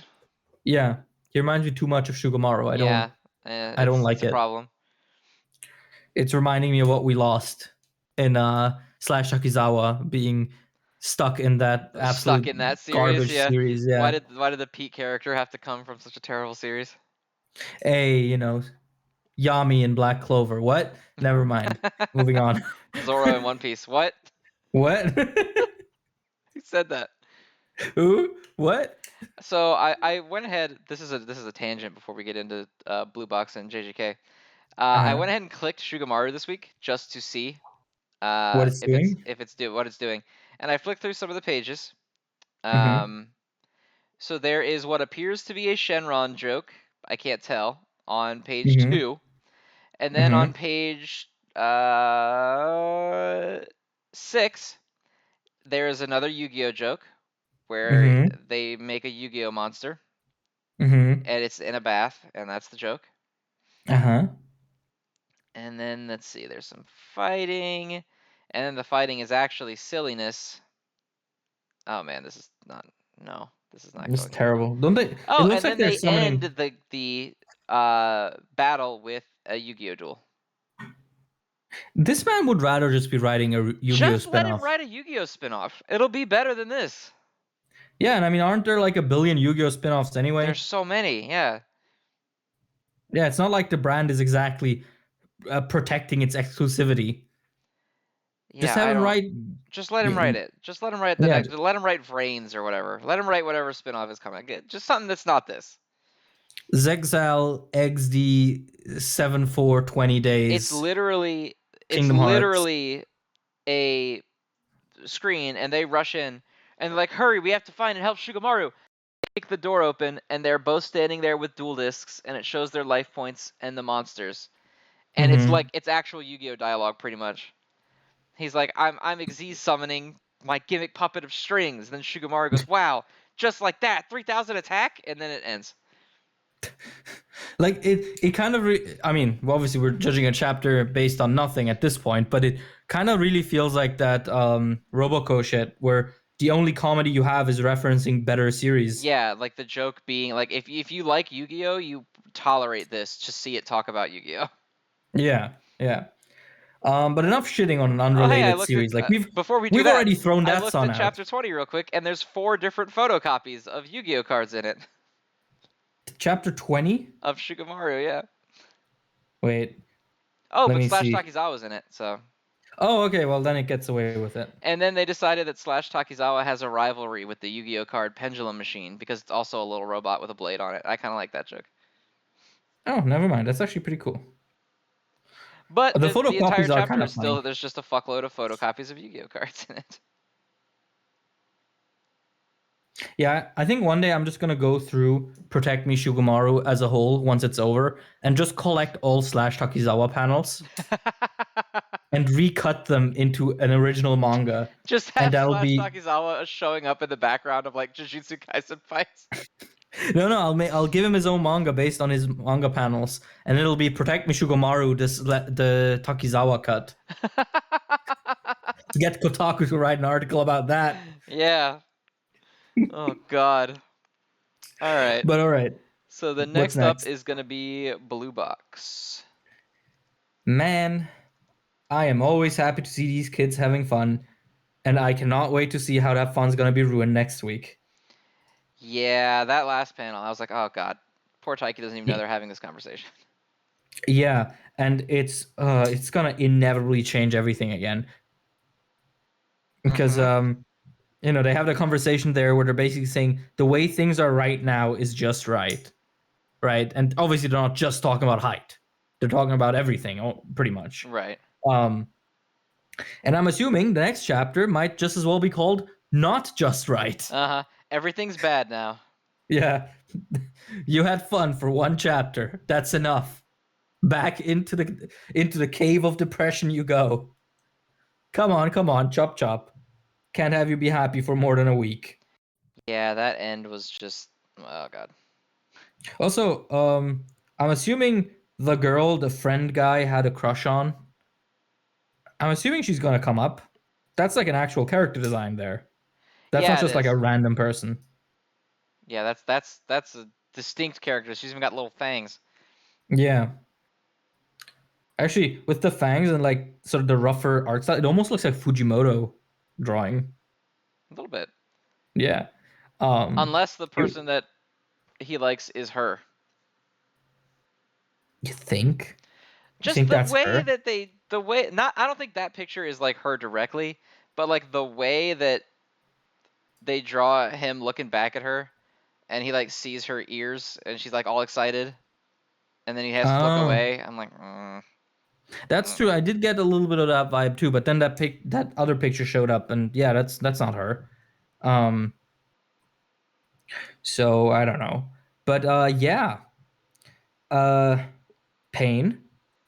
Yeah, he reminds me too much of Shugamaru. I don't like it. It's a problem. It's reminding me of what we lost in Slash Akizawa being stuck in that series. Garbage series. Yeah. Why did the Pete character have to come from such a terrible series? Hey, Yami in Black Clover. What? Never mind. Moving on. Zoro in One Piece. What? What? Who said that? Who? What? So I went ahead. This is a tangent before we get into Blue Box and JJK. I went ahead and clicked Shugamaru this week just to see what it's doing, and I flicked through some of the pages. So there is what appears to be a Shenron joke. I can't tell on page 2, and then on page 6, there is another Yu-Gi-Oh joke where they make a Yu-Gi-Oh monster, and it's in a bath, and that's the joke. And then let's see, there's some fighting, and then the fighting is actually silliness. Oh man, this is not. No, this is not. This is terrible. Don't they? Oh, and then they end the battle with a Yu-Gi-Oh duel. This man would rather just be writing a Yu-Gi-Oh spin-off. Just let him write a Yu-Gi-Oh spin-off. It'll be better than this. Yeah, and I mean, aren't there like a billion Yu-Gi-Oh spin-offs anyway? There's so many, yeah. Yeah, it's not like the brand is exactly protecting its exclusivity. Yeah, Just have him write. Just let him write it. Just let him write the Yeah. next. Let him write Vrains or whatever. Let him write whatever spinoff is coming. Just something that's not this. Zexal XD 7420 days. It's literally Hearts. a screen, and they rush in and they're like, "Hurry, we have to find and help Shugamaru." Kick the door open, and they're both standing there with dual discs, and it shows their life points and the monsters, and it's actual Yu-Gi-Oh dialogue pretty much. He's like, I'm Xyz summoning my gimmick puppet of strings. And then Shugamaru goes, wow, just like that, 3,000 attack, and then it ends. Like it kind of I mean, obviously we're judging a chapter based on nothing at this point, but it kind of really feels like that Roboco shit where the only comedy you have is referencing better series. Yeah, like the joke being like, if you like Yu-Gi-Oh, you tolerate this to see it talk about Yu-Gi-Oh. Yeah. But enough shitting on an unrelated series. Like we've already thrown that sun out. I looked at chapter 20 real quick, and there's 4 different photocopies of Yu-Gi-Oh cards in it. Chapter 20 of Shugamaru, yeah. Wait. Oh, but Slash Takizawa's in it, so. Oh, okay. Well, then it gets away with it. And then they decided that Slash Takizawa has a rivalry with the Yu-Gi-Oh card Pendulum Machine because it's also a little robot with a blade on it. I kind of like that joke. Oh, never mind. That's actually pretty cool. But the entire chapter is still, there's just a fuckload of photocopies of Yu-Gi-Oh cards in it. Yeah, I think one day I'm just gonna go through Protect Me Shugamaru as a whole once it's over and just collect all Slash Takizawa panels and recut them into an original manga. Just have Slash Takizawa showing up in the background of like Jujutsu Kaisen fights. No, I'll give him his own manga based on his manga panels, and it'll be Protect Me Shugamaru, the Takizawa cut. To get Kotaku to write an article about that. Yeah. Oh God. All right. But all right. So the next up is gonna be Blue Box. Man, I am always happy to see these kids having fun, and I cannot wait to see how that fun's gonna be ruined next week. Yeah, that last panel, I was like, oh God, poor Taiki doesn't even know they're having this conversation. Yeah, and it's gonna inevitably change everything again. Because you know, they have the conversation there where they're basically saying the way things are right now is just right. Right? And obviously they're not just talking about height. They're talking about everything, pretty much. Right. And I'm assuming the next chapter might just as well be called Not Just Right. Uh-huh. Everything's bad now. Yeah. You had fun for one chapter. That's enough. Back into the cave of depression you go. Come on, chop chop. Can't have you be happy for more than a week. Yeah, that end was just, oh God. Also, I'm assuming the girl, the friend guy had a crush on. I'm assuming she's gonna come up. That's like an actual character design there. That's not just like a random person. Yeah, that's a distinct character. She's even got little fangs. Yeah. Actually, with the fangs and like sort of the rougher art style, it almost looks like Fujimoto drawing. A little bit. Yeah. Unless the person that he likes is her. You think? Just the way that I don't think that picture is like her directly, but like the way that they draw him looking back at her, and he like sees her ears, and she's like all excited, and then he has to look away. I'm like, That's true. I did get a little bit of that vibe too, but then that other picture showed up, and yeah, that's not her. So I don't know, but yeah, pain,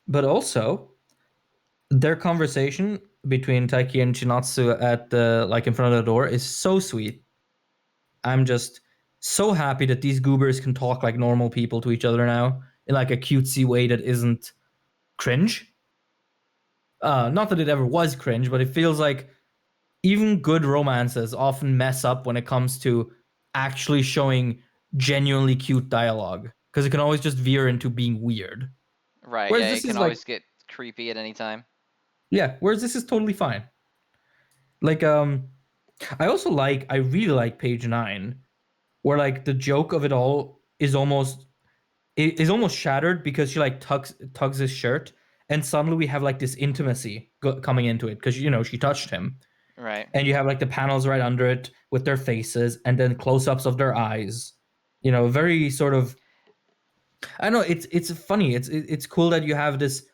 but also their conversation between Taiki and Chinatsu at the like in front of the door is so sweet. I'm just so happy that these goobers can talk like normal people to each other now in like a cutesy way that isn't cringe. Not that it ever was cringe, but it feels like even good romances often mess up when it comes to actually showing genuinely cute dialogue, because it can always just veer into being weird. Right, whereas yeah, it can always get creepy at any time. Yeah, whereas this is totally fine. Like, I really like page 9, where like the joke of it all is almost shattered because she like tugs his shirt, and suddenly we have like this intimacy coming into it because she touched him, Right. and you have like the panels right under it with their faces, and then close-ups of their eyes. Very sort of. I don't know. It's funny. It's cool that you have this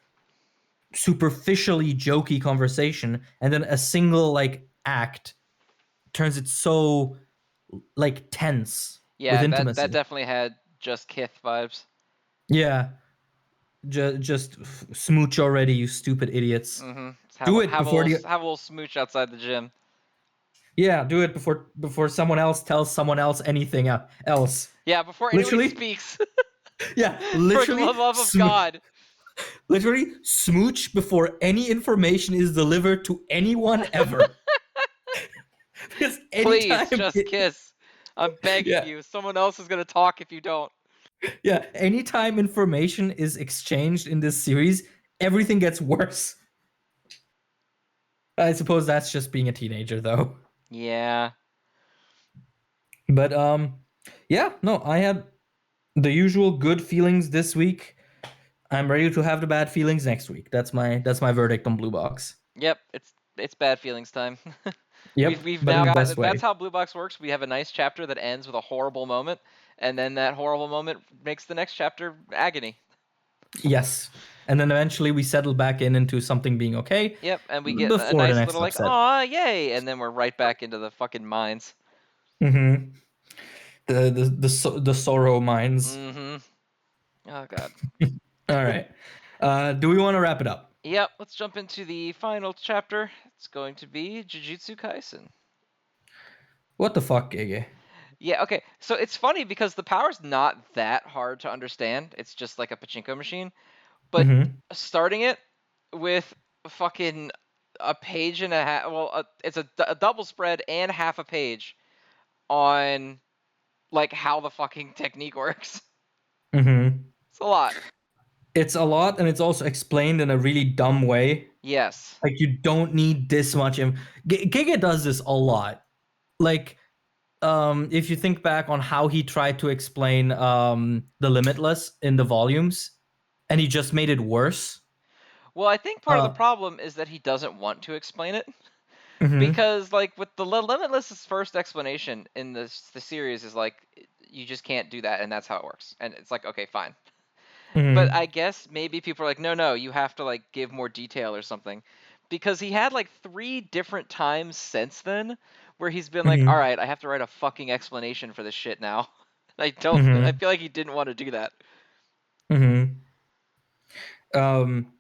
superficially jokey conversation, and then a single like act turns it so like tense with Yeah, that intimacy. definitely had just Kith vibes. Yeah, just smooch already, you stupid idiots. Mm-hmm. Do it before the Have a little smooch outside the gym. Yeah, do it before someone else tells someone else anything else. Yeah, before anybody Literally, speaks. yeah, For the literally, love of God. literally smooch before any information is delivered to anyone ever. Because Please, anytime, just kiss. I'm begging yeah, you. Someone else is gonna talk if you don't. yeah, anytime information is exchanged in this series, everything gets worse. I suppose that's just being a teenager, though. Yeah. But yeah, no, I had the usual good feelings this week. I'm ready to have the bad feelings next week. That's my verdict on Blue Box. Yep. It's bad feelings time. Yep, We've but now in the got. best That's way. how Blue Box works. We have a nice chapter that ends with a horrible moment, and then that horrible moment makes the next chapter agony. Yes. And then eventually we settle back into something being okay Yep, and we get a before the nice next little like, upset. aw, yay, and then we're right back into the fucking mines. Mm-hmm. The sorrow minds. Mm-hmm. Oh god. All right. Do we want to wrap it up? Yep, let's jump into the final chapter. It's going to be Jujutsu Kaisen. What the fuck, Gege? Yeah, okay. So it's funny because the power's not that hard to understand. It's just like a pachinko machine. But Mm-hmm. starting it with fucking a page and a half, well, it's a double spread and half a page on like how the fucking technique works. Mm-hmm. It's a lot. It's a lot, and it's also explained in a really dumb way. Yes. Like you don't need this much. Gege does this a lot. Like, if you think back on how he tried to explain the Limitless in the volumes, and he just made it worse. Well, I think part of the Uh, problem is that he doesn't want to explain it. mm-hmm. Because like with the Limitless's first explanation in the series is like you just can't do that and that's how it works. And it's like, okay, fine. But Mm-hmm. I guess maybe people are like, no, you have to like give more detail or something. Because he had like 3 different times since then where he's been like, all Mm-hmm. right, I have to write a fucking explanation for this shit now. I Mm-hmm. feel like he didn't want to do that. Mm-hmm. Um,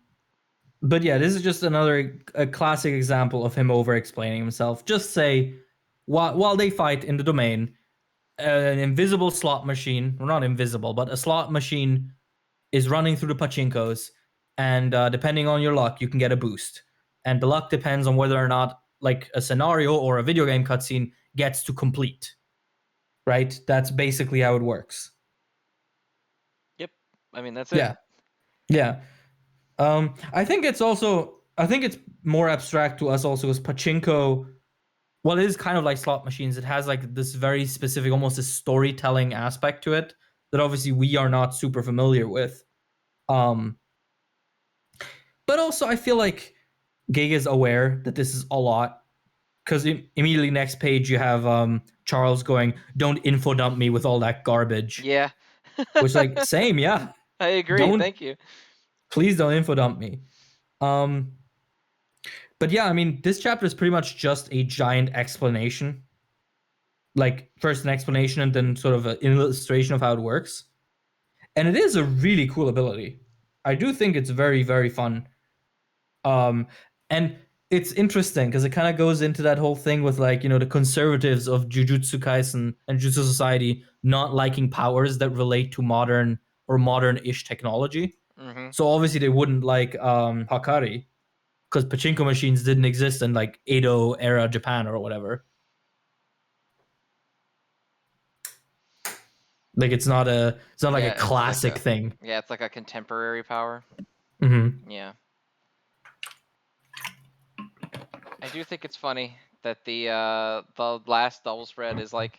but yeah, this is just another a classic example of him over explaining himself. Just say, while they fight in the domain, an invisible slot machine, well, not invisible, but a slot machine is running through the pachinkos, and depending on your luck, you can get a boost. And the luck depends on whether or not, like, a scenario or a video game cutscene gets to complete. Right? That's basically how it works. Yep. I mean, that's it. Yeah. Yeah. I think it's more abstract to us also because pachinko, well, it is kind of like slot machines. It has like this very specific, almost a storytelling aspect to it that obviously we are not super familiar with. Um, but also I feel like Gig is aware that this is a lot because immediately next page you have Charles going, "Don't info dump me with all that garbage," Yeah. which like same, yeah. I agree. Don't Thank you. Please don't info dump me. Um, but yeah, I mean, this chapter is pretty much just a giant explanation. Like first an explanation and then sort of an illustration of how it works. And it is a really cool ability. I do think it's very, very fun. And it's interesting because it kind of goes into that whole thing with like, the conservatives of Jujutsu Kaisen and Jujutsu Society not liking powers that relate to modern or modern-ish technology. Mm-hmm. So obviously they wouldn't like Hakari because pachinko machines didn't exist in like Edo era Japan or whatever. Like it's not like a Yeah, it's like classic thing. it's like a contemporary power. Mm-hmm. Yeah. I do think it's funny that the last double spread is like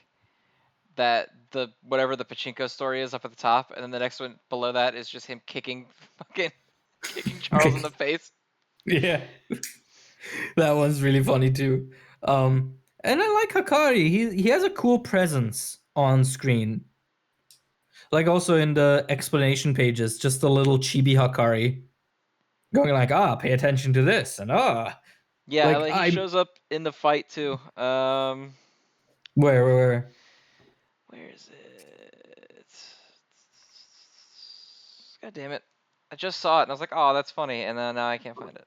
that the whatever the pachinko story is up at the top, and then the next one below that is just him kicking fucking. kicking Charles in the face. Yeah. That one's really funny too. And I like Hakari. He has a cool presence on screen. Like also in the explanation pages, just a little chibi Hakari going like, pay attention to this and Yeah, like like he shows up in the fight too. Where? Where is it? God damn it. I just saw it and I was like, oh, that's funny. And then now I can't find it.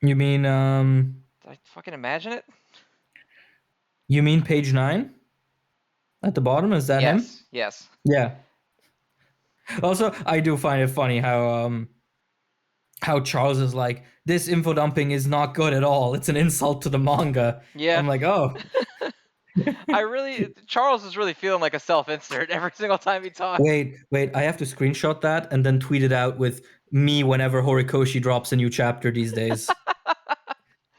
You mean Did I fucking imagine it? you mean page 9? At the bottom, is that him? Yes. Yeah. Also, I do find it funny how Charles is like, this info dumping is not good at all. It's an insult to the manga. Yeah. I'm like, oh. Charles is really feeling like a self-insert every single time he talks. Wait, I have to screenshot that and then tweet it out with me whenever Horikoshi drops a new chapter these days.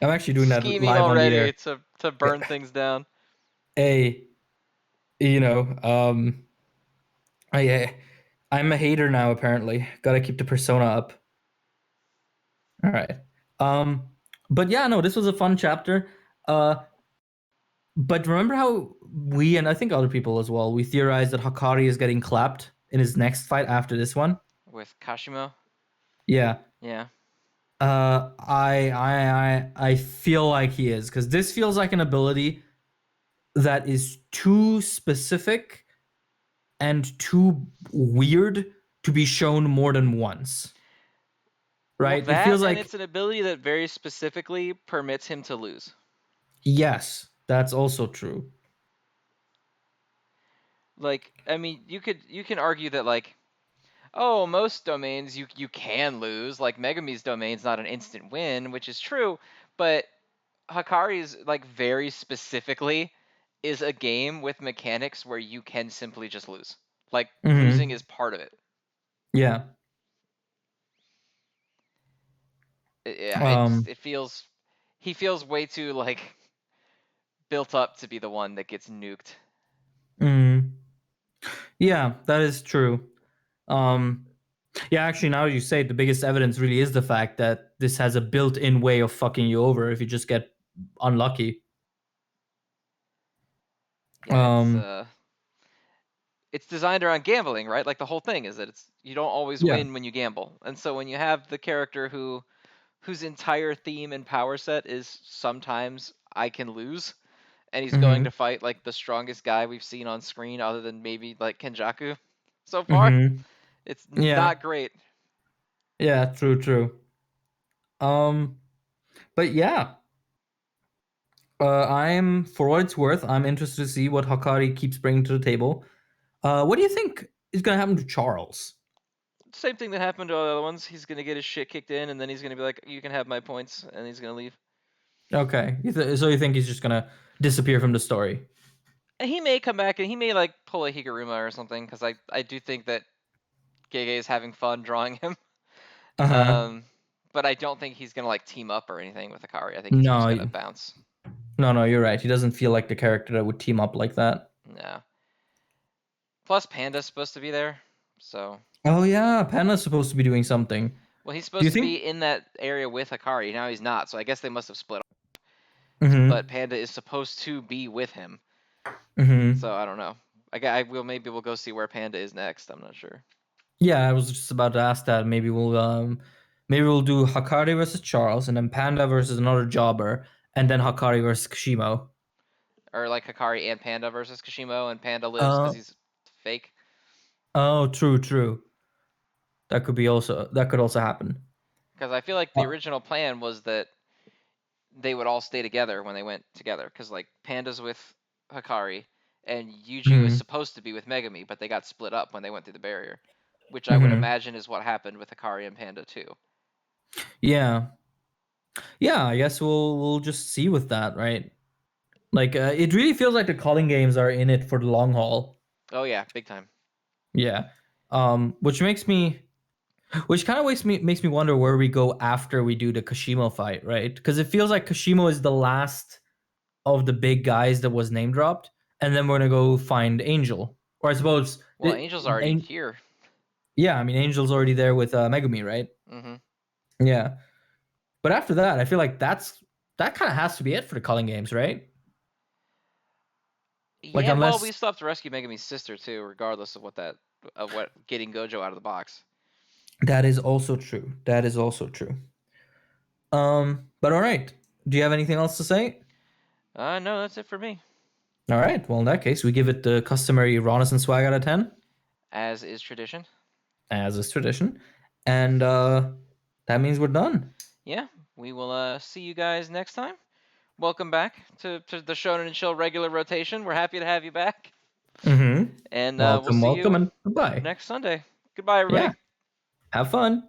I'm actually doing that Scheming live on the already air. to burn things down. I'm a hater now, apparently. Gotta keep the persona up. All right. But yeah, no, this was a fun chapter. But remember how we, and I think other people as well, we theorized that Hakari is getting clapped in his next fight after this one? With Kashimo? Yeah. Yeah. I feel like he is, because this feels like an ability that is too specific and too weird to be shown more than once. Right? Well, it feels like it's an ability that very specifically permits him to lose. Yes, that's also true. Like, I mean, you can argue that like, oh, most domains you can lose. Like Megami's domain's not an instant win, which is true, but Hakari's like very specifically is a game with mechanics where you can simply just lose. Like losing is part of it. Yeah. It feels he feels way too like built up to be the one that gets nuked. Yeah, that is true. Yeah, actually, now you say it, the biggest evidence really is the fact that this has a built-in way of fucking you over if you just get unlucky. Yeah, it's designed around gambling, right? Like the whole thing is that you don't always win when you gamble, and so when you have the character whose entire theme and power set is sometimes I can lose, and he's going to fight like the strongest guy we've seen on screen, other than maybe like Kenjaku, so far. It's not great. Yeah, true. But yeah. I'm, for what it's worth, I'm interested to see what Hakari keeps bringing to the table. What do you think is going to happen to Charles? Same thing that happened to all the other ones. He's going to get his shit kicked in, and then he's going to be like, you can have my points, and he's going to leave. Okay. So you think he's just going to disappear from the story? And he may come back, and he may like pull a Higuruma or something, because I do think that Gege is having fun drawing him. But I don't think he's going to like team up or anything with Hakari. I think he's just going to bounce. No, you're right. He doesn't feel like the character that would team up like that. No. Plus, Panda's supposed to be there, so. Oh yeah, Panda's supposed to be doing something. Well, he's supposed to be in that area with Hakari. Now he's not, so I guess they must have split up. But Panda is supposed to be with him. So I don't know. Maybe we'll go see where Panda is next. I'm not sure. Yeah, I was just about to ask that. Maybe we'll do Hakari versus Charles, and then Panda versus another jobber, and then Hakari versus Kashimo. Or like Hakari and Panda versus Kashimo, and Panda lives because he's fake. Oh, true. That could also happen. Because I feel like the original plan was that they would all stay together when they went together. Because like Panda's with Hakari, and Yuju is supposed to be with Megami, but they got split up when they went through the barrier, which I would imagine is what happened with Hakari and Panda too. Yeah. I guess we'll just see with that, right? Like it really feels like the calling games are in it for the long haul. Oh yeah, big time. Yeah. Which kind of makes me wonder where we go after we do the Kashimo fight, right? Because it feels like Kashimo is the last of the big guys that was name dropped, and then we're gonna go find Angel, or I suppose. Well, Angel's already here. Yeah, I mean, Angel's already there with Megumi, right? Mm-hmm. Yeah, but after that, I feel like that kind of has to be it for the Culling games, right? Yeah, well, we still have to rescue Megumi's sister too, regardless of what getting Gojo out of the box. That is also true. That is also true. But all right. Do you have anything else to say? No, that's it for me. All right. Well, in that case, we give it the customary rawness and swag out of 10. As is tradition. As is tradition. And that means we're done. Yeah, we will see you guys next time. Welcome back to the Shonen and Chill regular rotation. We're happy to have you back. Mm-hmm. And Welcome, we'll see welcome, you and goodbye. next Sunday. Goodbye, everybody. Yeah. Have fun.